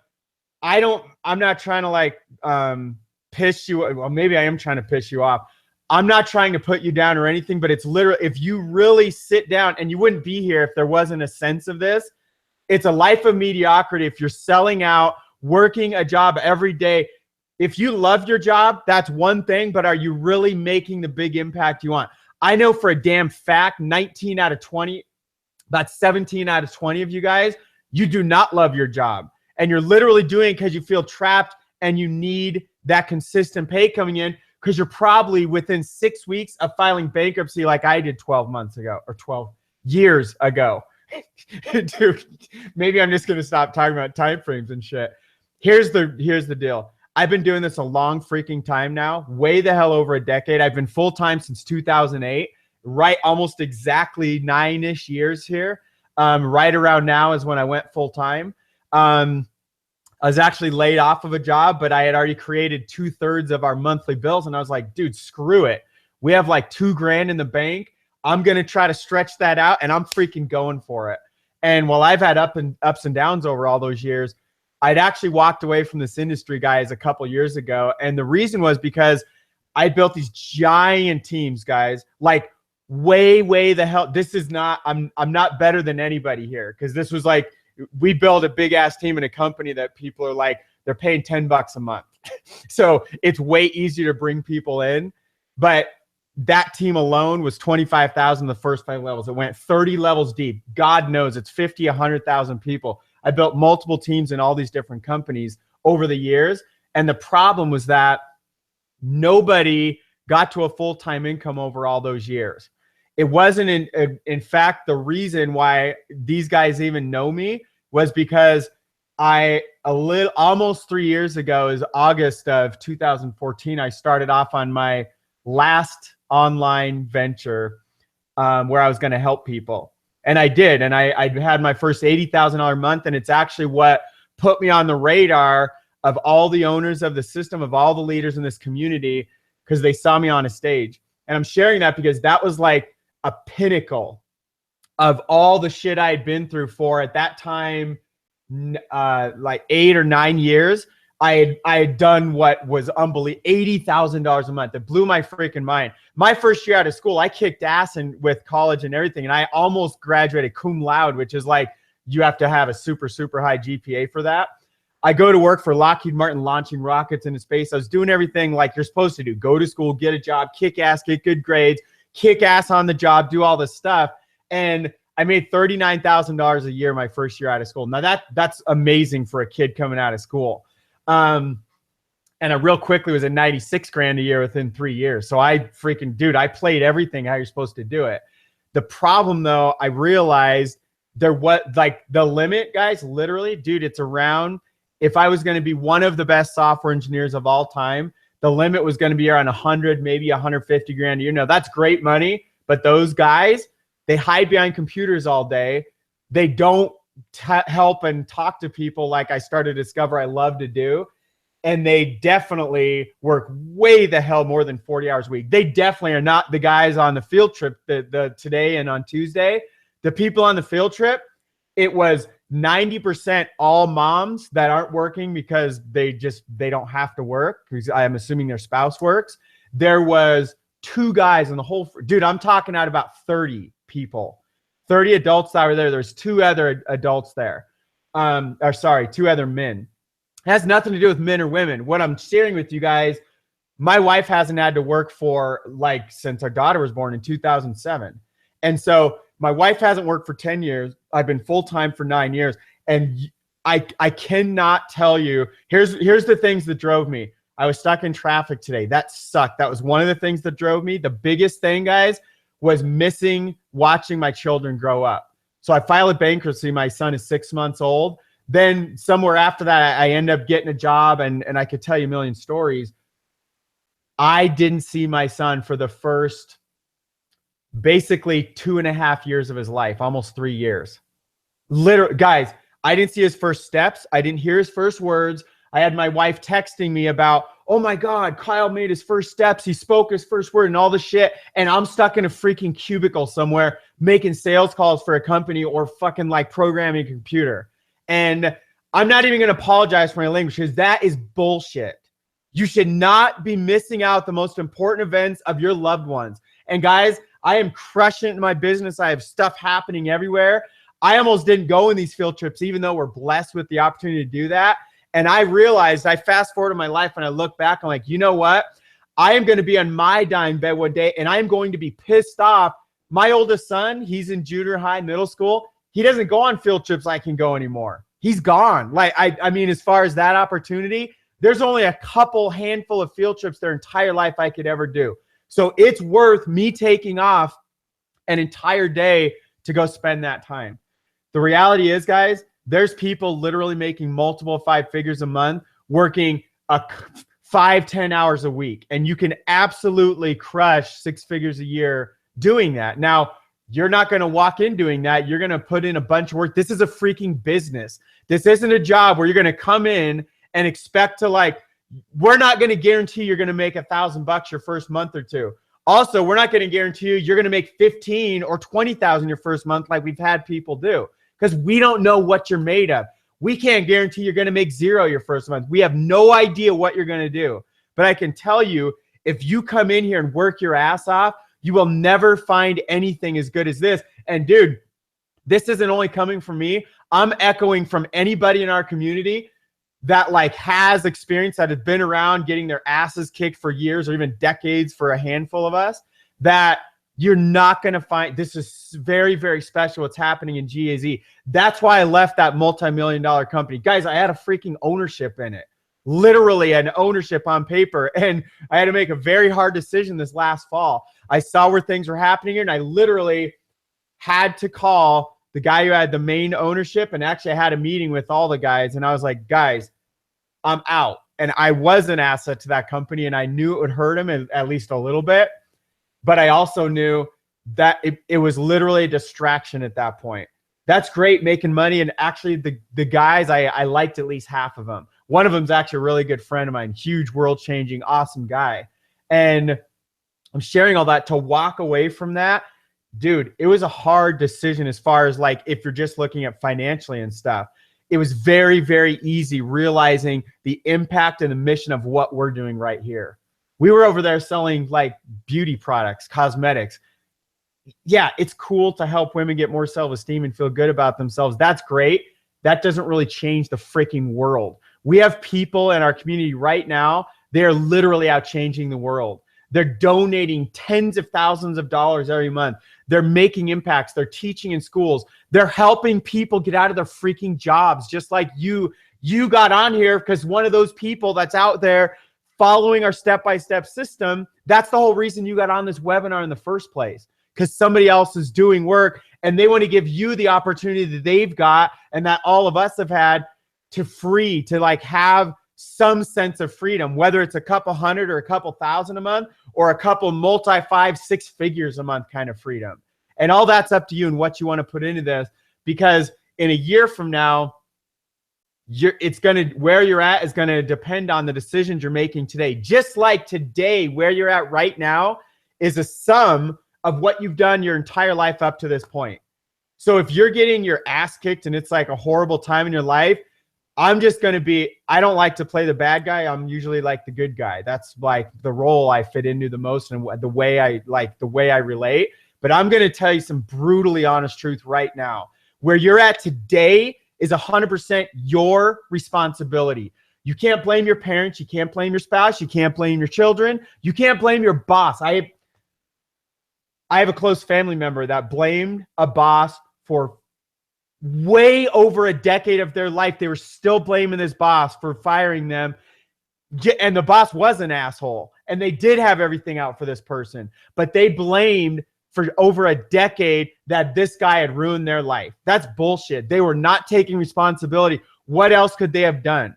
I'm not trying to like piss you, well, maybe I am trying to piss you off. I'm not trying to put you down or anything, but it's literally, if you really sit down, and you wouldn't be here if there wasn't a sense of this, it's a life of mediocrity. If you're selling out, working a job every day, if you love your job, that's one thing, but are you really making the big impact you want? I know for a damn fact, 19 out of 20, about 17 out of 20 of you guys, you do not love your job. And you're literally doing it because you feel trapped and you need that consistent pay coming in because you're probably within 6 weeks of filing bankruptcy like I did 12 months ago or 12 years ago. Dude, maybe I'm just going to stop talking about time frames and shit. Here's the deal. I've been doing this a long freaking time now, way the hell over a decade. I've been full-time since 2008, right? Almost exactly 9-ish years here. Right around now is when I went full-time. I was actually laid off of a job, but I had already created 2/3 of our monthly bills. And I was like, dude, screw it. We have like $2,000 in the bank. I'm going to try to stretch that out and I'm freaking going for it. And while I've had ups and downs over all those years, I'd actually walked away from this industry, guys, a couple years ago. And the reason was because I built these giant teams, guys, like way the hell. This is not, I'm not better than anybody here. Cause this was like, we built a big ass team in a company that people are like, they're paying $10 a month. So it's way easier to bring people in. But that team alone was 25,000 the first 5 levels. It went 30 levels deep. God knows it's 50, 100,000 people. I built multiple teams in all these different companies over the years. And the problem was that nobody got to a full-time income over all those years. It wasn't in fact, the reason why these guys even know me was because almost 3 years ago is August of 2014. I started off on my last online venture where I was going to help people. And I did. And I had my first $80,000 month. And it's actually what put me on the radar of all the owners of the system, of all the leaders in this community, because they saw me on a stage. And I'm sharing that because that was like a pinnacle of all the shit I had been through for, at that time, like 8 or 9 years. I had done what was unbelievable, $80,000 a month. It blew my freaking mind. My first year out of school, I kicked ass with college and everything. And I almost graduated cum laude, which is like, you have to have a super, super high GPA for that. I go to work for Lockheed Martin, launching rockets into space. I was doing everything like you're supposed to do. Go to school, get a job, kick ass, get good grades, kick ass on the job, do all this stuff. And I made $39,000 a year my first year out of school. Now that's amazing for a kid coming out of school. And I real quickly was at 96 grand a year within 3 years. So I played everything how you're supposed to do it. The problem though, I realized there was like the limit, guys, literally, dude, it's around, if I was going to be one of the best software engineers of all time, the limit was going to be around 100, maybe 150 grand a year. Now that's great money, but those guys, they hide behind computers all day. They don't help and talk to people like I started to discover I love to do. And they definitely work way the hell more than 40 hours a week. They definitely are not the guys on the field trip the today and on Tuesday. The people on the field trip, it was 90% all moms that aren't working because they don't have to work, because I'm assuming their spouse works. There was 2 guys in the whole, dude, I'm talking out about 30 people. 30 adults that were there. There's 2 other adults there. 2 other men. It has nothing to do with men or women. What I'm sharing with you guys, my wife hasn't had to work for like since our daughter was born in 2007. And so my wife hasn't worked for 10 years. I've been full-time for 9 years. And I cannot tell you, here's the things that drove me. I was stuck in traffic today. That sucked. That was one of the things that drove me. The biggest thing, guys, was missing watching my children grow up. So I filed bankruptcy. My son is 6 months old. Then somewhere after that, I end up getting a job, and I could tell you a million stories. I didn't see my son for the first basically 2.5 years of his life, almost 3 years. Literally, guys, I didn't see his first steps. I didn't hear his first words. I had my wife texting me about, oh my God, Kyle made his first steps. He spoke his first word and all this shit. And I'm stuck in a freaking cubicle somewhere making sales calls for a company or fucking like programming a computer. And I'm not even going to apologize for my language because that is bullshit. You should not be missing out the most important events of your loved ones. And guys, I am crushing it in my business. I have stuff happening everywhere. I almost didn't go in these field trips, even though we're blessed with the opportunity to do that. And I realized, I fast forward in my life and I look back, I'm like, you know what? I am going to be on my dying bed one day and I am going to be pissed off. My oldest son, he's in junior high, middle school. He doesn't go on field trips like I can go anymore. He's gone. Like, I mean, as far as that opportunity, there's only a handful of field trips their entire life I could ever do. So it's worth me taking off an entire day to go spend that time. The reality is, guys, there's people literally making multiple 5 figures a month, working 5-10 hours a week. And you can absolutely crush 6 figures a year doing that. Now, you're not going to walk in doing that. You're going to put in a bunch of work. This is a freaking business. This isn't a job where you're going to come in and expect to we're not going to guarantee you're going to make $1,000 your first month or two. Also, we're not going to guarantee you're going to make 15 or 20,000 your first month like we've had people do, because we don't know what you're made of. We can't guarantee you're going to make 0 your first month. We have no idea what you're going to do. But I can tell you, if you come in here and work your ass off, you will never find anything as good as this. And dude, this isn't only coming from me. I'm echoing from anybody in our community that has experience, that has been around getting their asses kicked for years or even decades for a handful of us, that you're not going to find. This is very, very special what's happening in GAZ. That's why I left that multi-million-dollar company. Guys, I had a freaking ownership in it. Literally an ownership on paper. And I had to make a very hard decision this last fall. I saw where things were happening here, and I literally had to call the guy who had the main ownership. And actually I had a meeting with all the guys, and I was like, guys, I'm out. And I was an asset to that company, and I knew it would hurt him at least a little bit. But I also knew that it was literally a distraction at that point. That's great, making money. And actually the guys, I liked at least half of them. One of them's actually a really good friend of mine, huge, world-changing, awesome guy. And I'm sharing all that to walk away from that. Dude, it was a hard decision as far as like if you're just looking at financially and stuff. It was very, very easy realizing the impact and the mission of what we're doing right here. We were over there selling like beauty products, cosmetics. Yeah, it's cool to help women get more self-esteem and feel good about themselves. That's great. That doesn't really change the freaking world. We have people in our community right now, they're literally out changing the world. They're donating tens of thousands of dollars every month. They're making impacts. They're teaching in schools. They're helping people get out of their freaking jobs, just like you got on here because one of those people that's out there following our step-by-step system, that's the whole reason you got on this webinar in the first place, because somebody else is doing work and they want to give you the opportunity that they've got and that all of us have had to like have some sense of freedom, whether it's a couple hundred or a couple thousand a month or a couple multi 5-6 figures a month kind of freedom. And all that's up to you and what you want to put into this, because in a year from now, where you're at is going to depend on the decisions you're making today. Just like today, where you're at right now is a sum of what you've done your entire life up to this point. So if you're getting your ass kicked and it's like a horrible time in your life, I'm just going to be, I don't like to play the bad guy. I'm usually like the good guy. That's like the role I fit into the most and the way I relate. But I'm going to tell you some brutally honest truth right now. Where you're at today is 100% your responsibility. You can't blame your parents. You can't blame your spouse. You can't blame your children. You can't blame your boss. I have a close family member that blamed a boss for way over a decade of their life. They were still blaming this boss for firing them. And the boss was an asshole. And they did have everything out for this person. But they blamed for over a decade that this guy had ruined their life. That's bullshit. They were not taking responsibility. What else could they have done?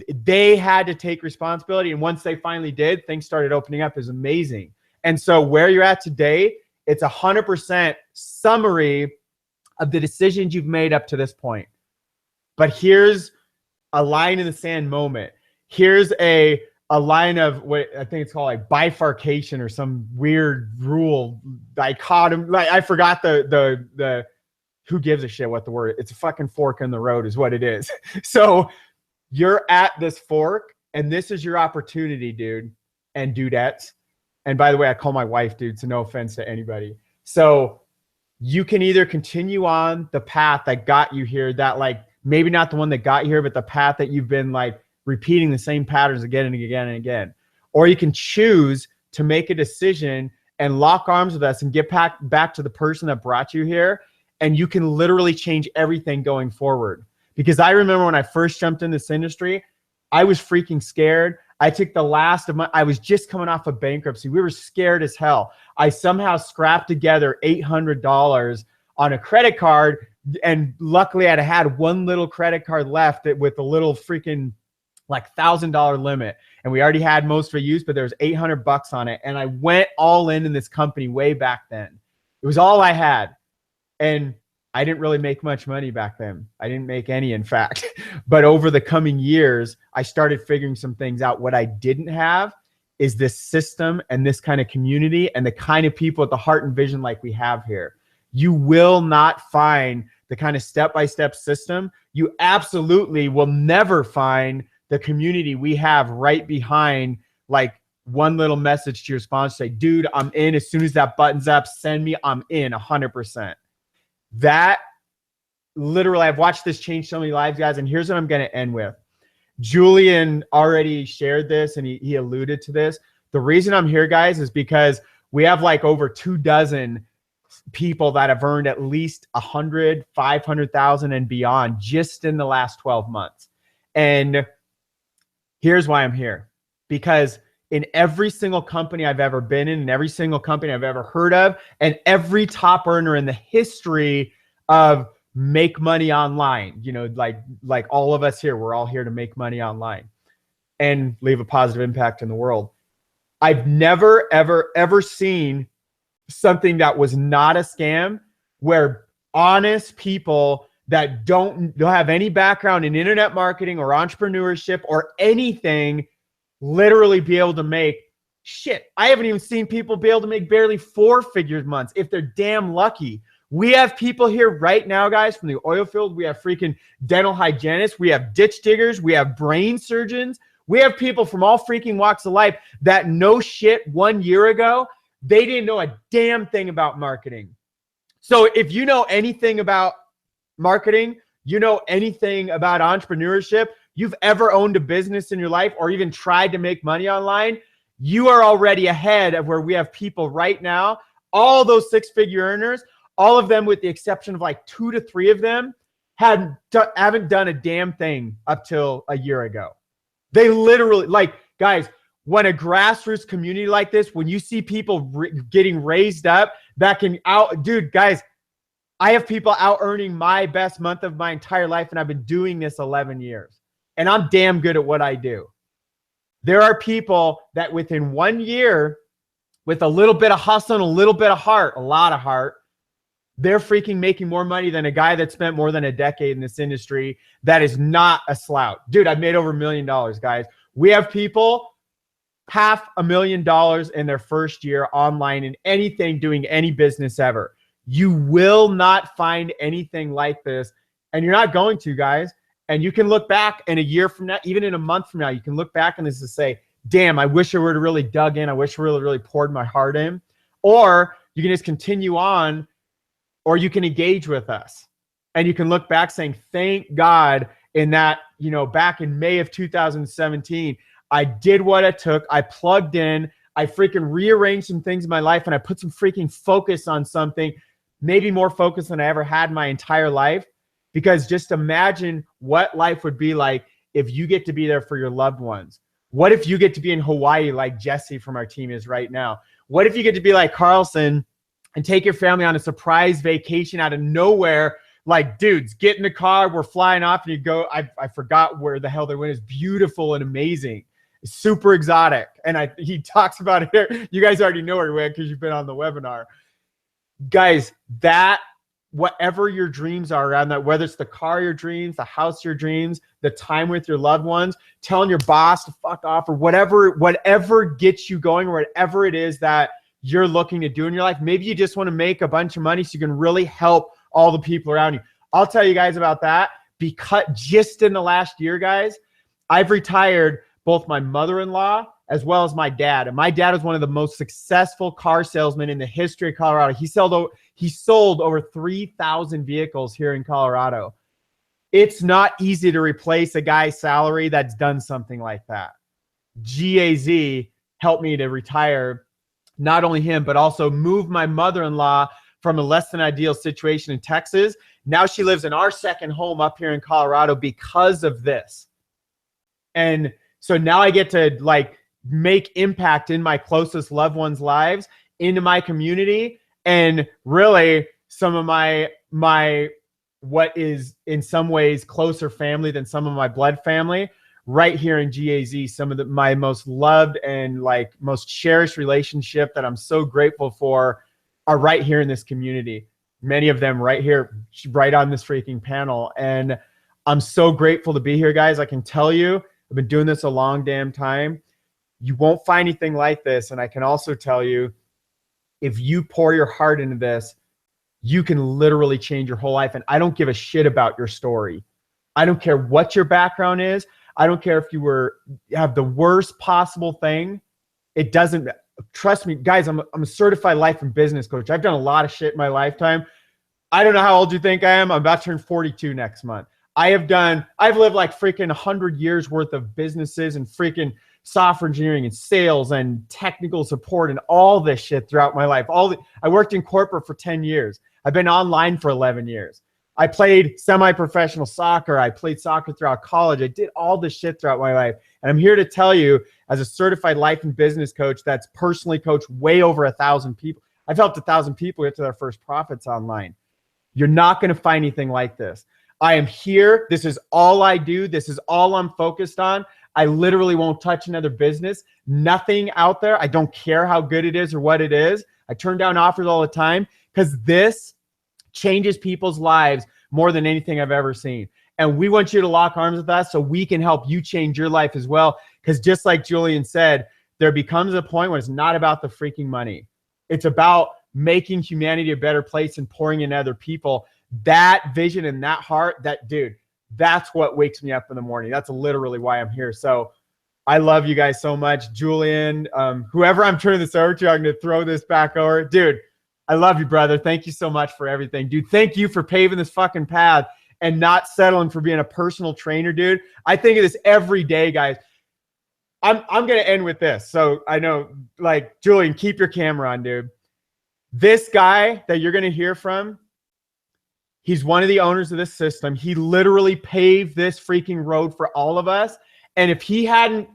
They had to take responsibility. And once they finally did, things started opening up. Is amazing. And so where you're at today, it's 100% summary of the decisions you've made up to this point. But here's a line in the sand moment. Here's a line of what I think it's called like bifurcation or some weird rule dichotomy. Like I forgot the who gives a shit what the word. It's a fucking fork in the road is what it is. So you're at this fork and this is your opportunity, dude and dudettes. And by the way, I call my wife dude, so no offense to anybody. So you can either continue on the path that got you here, that like maybe not the one that got you here, but the path that you've been like repeating the same patterns again and again and again. Or you can choose to make a decision and lock arms with us and get back to the person that brought you here. And you can literally change everything going forward. Because I remember when I first jumped in this industry, I was freaking scared. I took the last of I was just coming off of bankruptcy. We were scared as hell. I somehow scrapped together $800 on a credit card. And luckily I had one little credit card left with a little freaking like $1,000 limit. And we already had most of it used, but there was $800 on it. And I went all in this company way back then. It was all I had. And I didn't really make much money back then. I didn't make any, in fact. But over the coming years, I started figuring some things out. What I didn't have is this system and this kind of community and the kind of people with the heart and vision like we have here. You will not find the kind of step-by-step system. You absolutely will never find the community we have right behind like one little message to your sponsor. Say, dude, I'm in. As soon as that button's up, send me. I'm in 100%. That literally, I've watched this change so many lives, guys. And here's what I'm going to end with. Julian already shared this and he alluded to this. The reason I'm here, guys, is because we have like over 24 people that have earned at least 100, 500,000 and beyond just in the last 12 months. And here's why I'm here. Because in every single company I've ever been in, and every single company I've ever heard of, and every top earner in the history of make money online, you know, like all of us here, we're all here to make money online and leave a positive impact in the world. I've never, ever, ever seen something that was not a scam where honest people that don't have any background in internet marketing or entrepreneurship or anything literally be able to make Shit, I haven't even seen people be able to make barely 4-figure months if they're damn lucky. We have people here right now, guys, from the oil field. We have freaking dental hygienists. We have ditch diggers. We have brain surgeons. We have people from all freaking walks of life that no shit 1 year ago, they didn't know a damn thing about marketing. So if you know anything about marketing, you know anything about entrepreneurship, you've ever owned a business in your life or even tried to make money online, you are already ahead of where we have people right now. All those 6-figure earners, all of them with the exception of like 2 to 3 of them haven't done a damn thing up till a year ago. They literally, like, guys, when a grassroots community like this, when you see people getting raised up that can dude, guys, I have people out earning my best month of my entire life, and I've been doing this 11 years, and I'm damn good at what I do. There are people that within 1 year, with a little bit of hustle and a little bit of heart, a lot of heart, they're freaking making more money than a guy that spent more than a decade in this industry that is not a slouch. Dude, I've made over $1 million, guys. We have people $500,000 in their first year online in anything, doing any business ever. You will not find anything like this, and you're not going to, guys. And you can look back in a year from now, even in a month from now, you can look back on this and say, damn, I wish I would have really dug in. I wish I really poured my heart in. Or you can just continue on, or you can engage with us. And you can look back saying, thank God in that, back in May of 2017, I did what it took. I plugged in. I freaking rearranged some things in my life, and I put some freaking focus on something, maybe more focus than I ever had in my entire life. Because just imagine what life would be like if you get to be there for your loved ones. What if you get to be in Hawaii like Jesse from our team is right now? What if you get to be like Carlson and take your family on a surprise vacation out of nowhere? Like, dudes, get in the car, we're flying off, and you go, I forgot where the hell they went. It's beautiful and amazing. It's super exotic. And he talks about it here. You guys already know where he went because you've been on the webinar. Guys, whatever your dreams are around that, whether it's the car your dreams, the house your dreams, the time with your loved ones, telling your boss to fuck off, or whatever gets you going, or whatever it is that you're looking to do in your life. Maybe you just want to make a bunch of money so you can really help all the people around you. I'll tell you guys about that, because just in the last year, guys, I've retired both my mother-in-law as well as my dad. And my dad was one of the most successful car salesmen in the history of Colorado. He sold over 3,000 vehicles here in Colorado. It's not easy to replace a guy's salary that's done something like that. GAZ helped me to retire, not only him, but also move my mother-in-law from a less than ideal situation in Texas. Now she lives in our second home up here in Colorado because of this. And so now I get to make impact in my closest loved ones' lives, into my community, and really some of my what is in some ways closer family than some of my blood family right here in GAZ. Some of my most loved and most cherished relationship that I'm so grateful for are right here in this community. Many of them right here, right on this freaking panel. And I'm so grateful to be here, guys. I can tell you, I've been doing this a long damn time. You won't find anything like this. And I can also tell you, if you pour your heart into this, you can literally change your whole life. And I don't give a shit about your story. I don't care what your background is. I don't care if you have the worst possible thing. It doesn't, trust me, guys, I'm a certified life and business coach. I've done a lot of shit in my lifetime. I don't know how old you think I am. I'm about to turn 42 next month. I've lived like freaking 100 years worth of businesses and freaking software engineering and sales and technical support and all this shit throughout my life. I worked in corporate for 10 years. I've been online for 11 years. I played semi-professional soccer. I played soccer throughout college. I did all this shit throughout my life. And I'm here to tell you, as a certified life and business coach that's personally coached way over 1,000 people. I've helped 1,000 people get to their first profits online. You're not going to find anything like this. I am here. This is all I do. This is all I'm focused on. I literally won't touch another business. Nothing out there. I don't care how good it is or what it is. I turn down offers all the time because this changes people's lives more than anything I've ever seen. And we want you to lock arms with us so we can help you change your life as well. Because just like Julian said, there becomes a point when it's not about the freaking money. It's about making humanity a better place and pouring in other people. That vision and that heart, that's what wakes me up in the morning. That's literally why I'm here. So I love you guys so much. Julian, whoever I'm turning this over to, I'm going to throw this back over. Dude, I love you, brother. Thank you so much for everything. Dude, thank you for paving this fucking path and not settling for being a personal trainer, dude. I think of this every day, guys. I'm going to end with this. So I know, like, Julian, keep your camera on, dude. This guy that you're going to hear from, he's one of the owners of this system. He literally paved this freaking road for all of us. And if he hadn't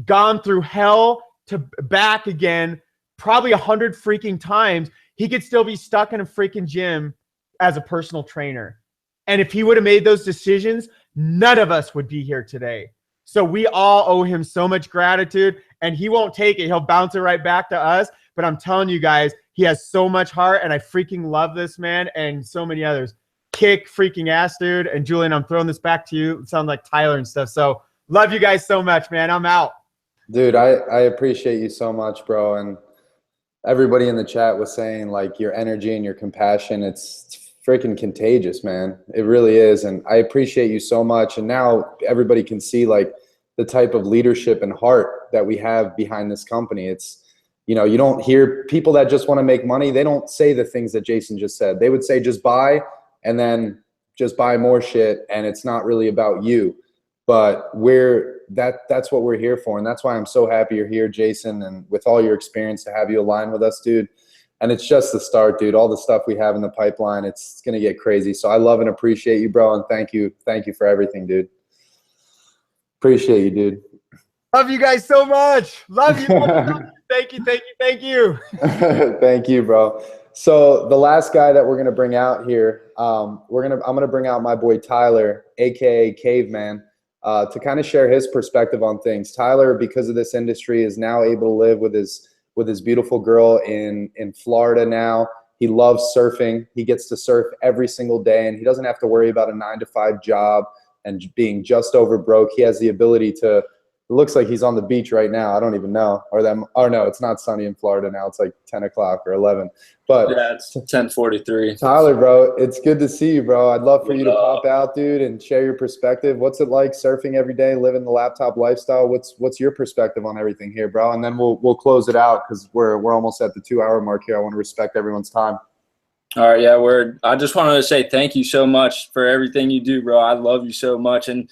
gone through hell to back again, probably 100 freaking times, he could still be stuck in a freaking gym as a personal trainer. And if he would have made those decisions, none of us would be here today. So we all owe him so much gratitude, and he won't take it. He'll bounce it right back to us. But I'm telling you guys, he has so much heart, and I freaking love this man and so many others. Kick freaking ass, dude. And Julian, I'm throwing this back to you. It sounds like Tyler and stuff. So love you guys so much, man. I'm out. Dude, I appreciate you so much, bro. And everybody in the chat was saying, like, your energy and your compassion, it's freaking contagious, man. It really is. And I appreciate you so much. And now everybody can see, like, the type of leadership and heart that we have behind this company. It's, you know, you don't hear people that just want to make money. They don't say the things that Jason just said. They would say, just buy and then just buy more shit. And it's not really about you. But that's what we're here for. And that's why I'm so happy you're here, Jason, and with all your experience to have you align with us, dude. And it's just the start, dude. All the stuff we have in the pipeline, it's going to get crazy. So I love and appreciate you, bro. And thank you for everything, dude. Appreciate you, dude. Love you guys so much. Love you. Thank you. Thank you, bro. So the last guy that we're going to bring out here, I'm going to bring out my boy Tyler, aka Caveman, to kind of share his perspective on things. Tyler, because of this industry, is now able to live with his beautiful girl in Florida now. He loves surfing. He gets to surf every single day, and he doesn't have to worry about a 9-to-5 job and being just over broke. He has the ability to, it looks like he's on the beach right now. I don't even know. Or no, it's not sunny in Florida now. It's like 10 o'clock or 11. But yeah, it's 10:43. Tyler, bro, it's good to see you, bro. I'd love for you to pop out, dude, and share your perspective. What's it like surfing every day, living the laptop lifestyle? What's your perspective on everything here, bro? And then we'll close it out because we're almost at the 2-hour mark here. I want to respect everyone's time. All right, yeah, I just wanted to say thank you so much for everything you do, bro. I love you so much, and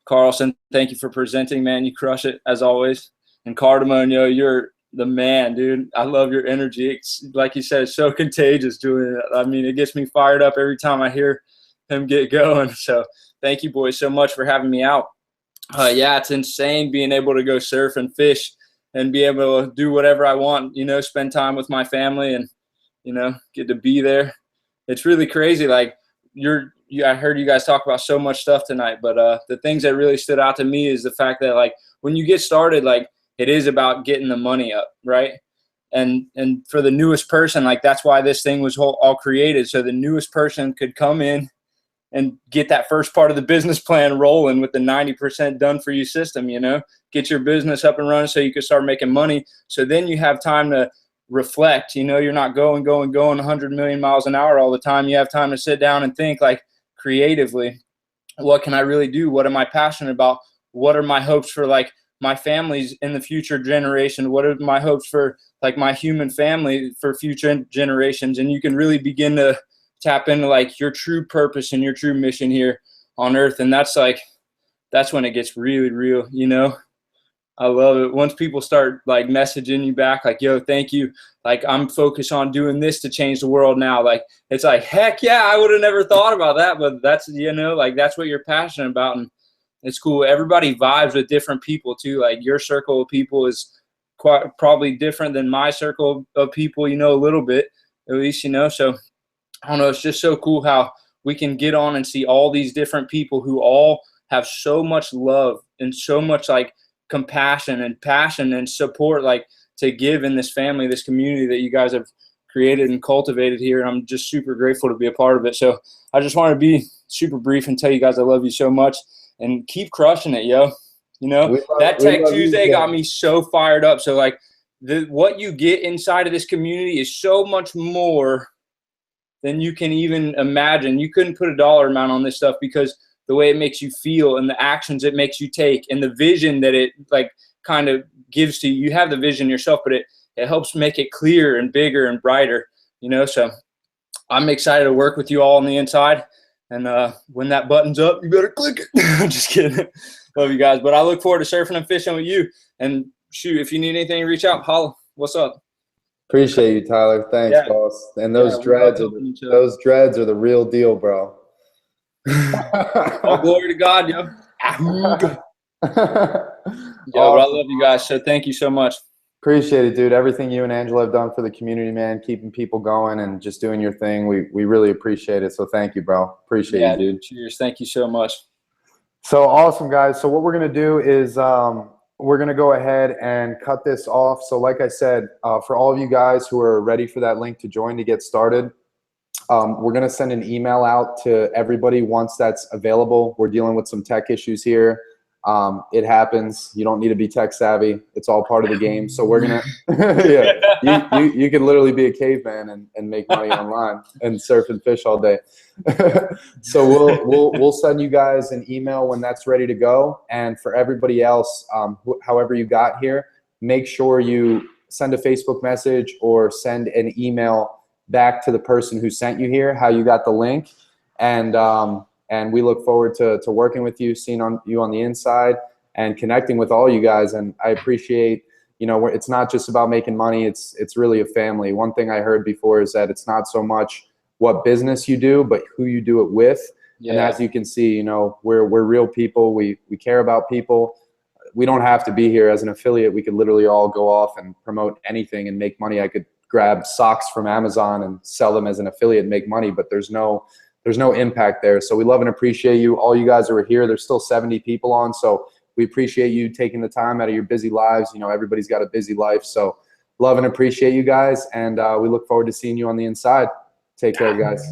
Carlson, thank you for presenting, man. You crush it as always. And Cardamone, you're the man, dude. I love your energy. It's, like you said, it's so contagious doing it. I mean, it gets me fired up every time I hear him get going. So thank you, boys, so much for having me out. Yeah, it's insane being able to go surf and fish and be able to do whatever I want, spend time with my family and, get to be there. It's really crazy. Like I heard you guys talk about so much stuff tonight, but the things that really stood out to me is the fact that, like, when you get started, like, it is about getting the money up, right? And for the newest person, like, that's why this thing was all created, so the newest person could come in and get that first part of the business plan rolling with the 90% done for you system, get your business up and running so you can start making money. So then you have time to reflect, you're not going 100 million miles an hour all the time. You have time to sit down and think, like, creatively, what can I really do? What am I passionate about? What are my hopes for, like, my families in the future generation? What are my hopes for, like, my human family for future generations? And you can really begin to tap into, like, your true purpose and your true mission here on earth. And that's when it gets really real, I love it. Once people start, like, messaging you back, like, yo, thank you. Like, I'm focused on doing this to change the world now. Like, it's like, heck yeah, I would have never thought about that. But that's, like, that's what you're passionate about. And it's cool. Everybody vibes with different people too. Like, your circle of people is probably different than my circle of people, a little bit, at least, So I don't know. It's just so cool how we can get on and see all these different people who all have so much love and so much, like, compassion and passion and support, like, to give in this family, this community that you guys have created and cultivated here. And I'm just super grateful to be a part of it. So I just want to be super brief and tell you guys I love you so much and keep crushing it, yo. You know, We love- that we Tech love you Tuesday guys. got me so fired up. So like what you get inside of this community is so much more than you can even imagine. You couldn't put a dollar amount on this stuff because the way it makes you feel and the actions it makes you take and the vision that it like kind of gives to you. You have the vision yourself, but it helps make it clear and bigger and brighter, you know? So I'm excited to work with you all on the inside. And when that button's up, you better click it. I'm just kidding. Love you guys. But I look forward to surfing and fishing with you. And shoot, if you need anything, reach out. Holla. What's up? Appreciate you, Tyler. Thanks, Yeah. boss. And those Yeah, we love dreads, helping each other. those dreads are the real deal, bro. All glory to God, yo. Yo, but I love you guys. So thank you so much. Appreciate it, dude. Everything you and Angela have done for the community, man, keeping people going and just doing your thing. We really appreciate it. So thank you, bro. Appreciate Yeah, you, dude. Cheers. Thank you so much. So awesome, guys. So what we're going to do is we're going to go ahead and cut this off. So like I said, for all of you guys who are ready for that link to join to get started, we're going to send an email out to everybody once that's available. We're dealing with some tech issues here. It happens. You don't need to be tech savvy. It's all part of the game. So we're going to, yeah, you could literally be a caveman and make money online and surf and fish all day. So we'll send you guys an email when that's ready to go. And for everybody else, however you got here, make sure you send a Facebook message or send an email back to the person who sent you here, how you got the link. And we look forward to working with you, seeing you on the inside and connecting with all you guys. And I appreciate, you know, it's not just about making money. It's really a family. One thing I heard before is that it's not so much what business you do, but who you do it with. Yeah. And as you can see, you know, we're real people. We care about people. We don't have to be here as an affiliate. We could literally all go off and promote anything and make money. I could grab socks from Amazon and sell them as an affiliate and make money, but there's no impact there. So we love and appreciate you. All you guys who are here, there's still 70 people on. So we appreciate you taking the time out of your busy lives. You know, everybody's got a busy life. So love and appreciate you guys. And we look forward to seeing you on the inside. Take care, guys.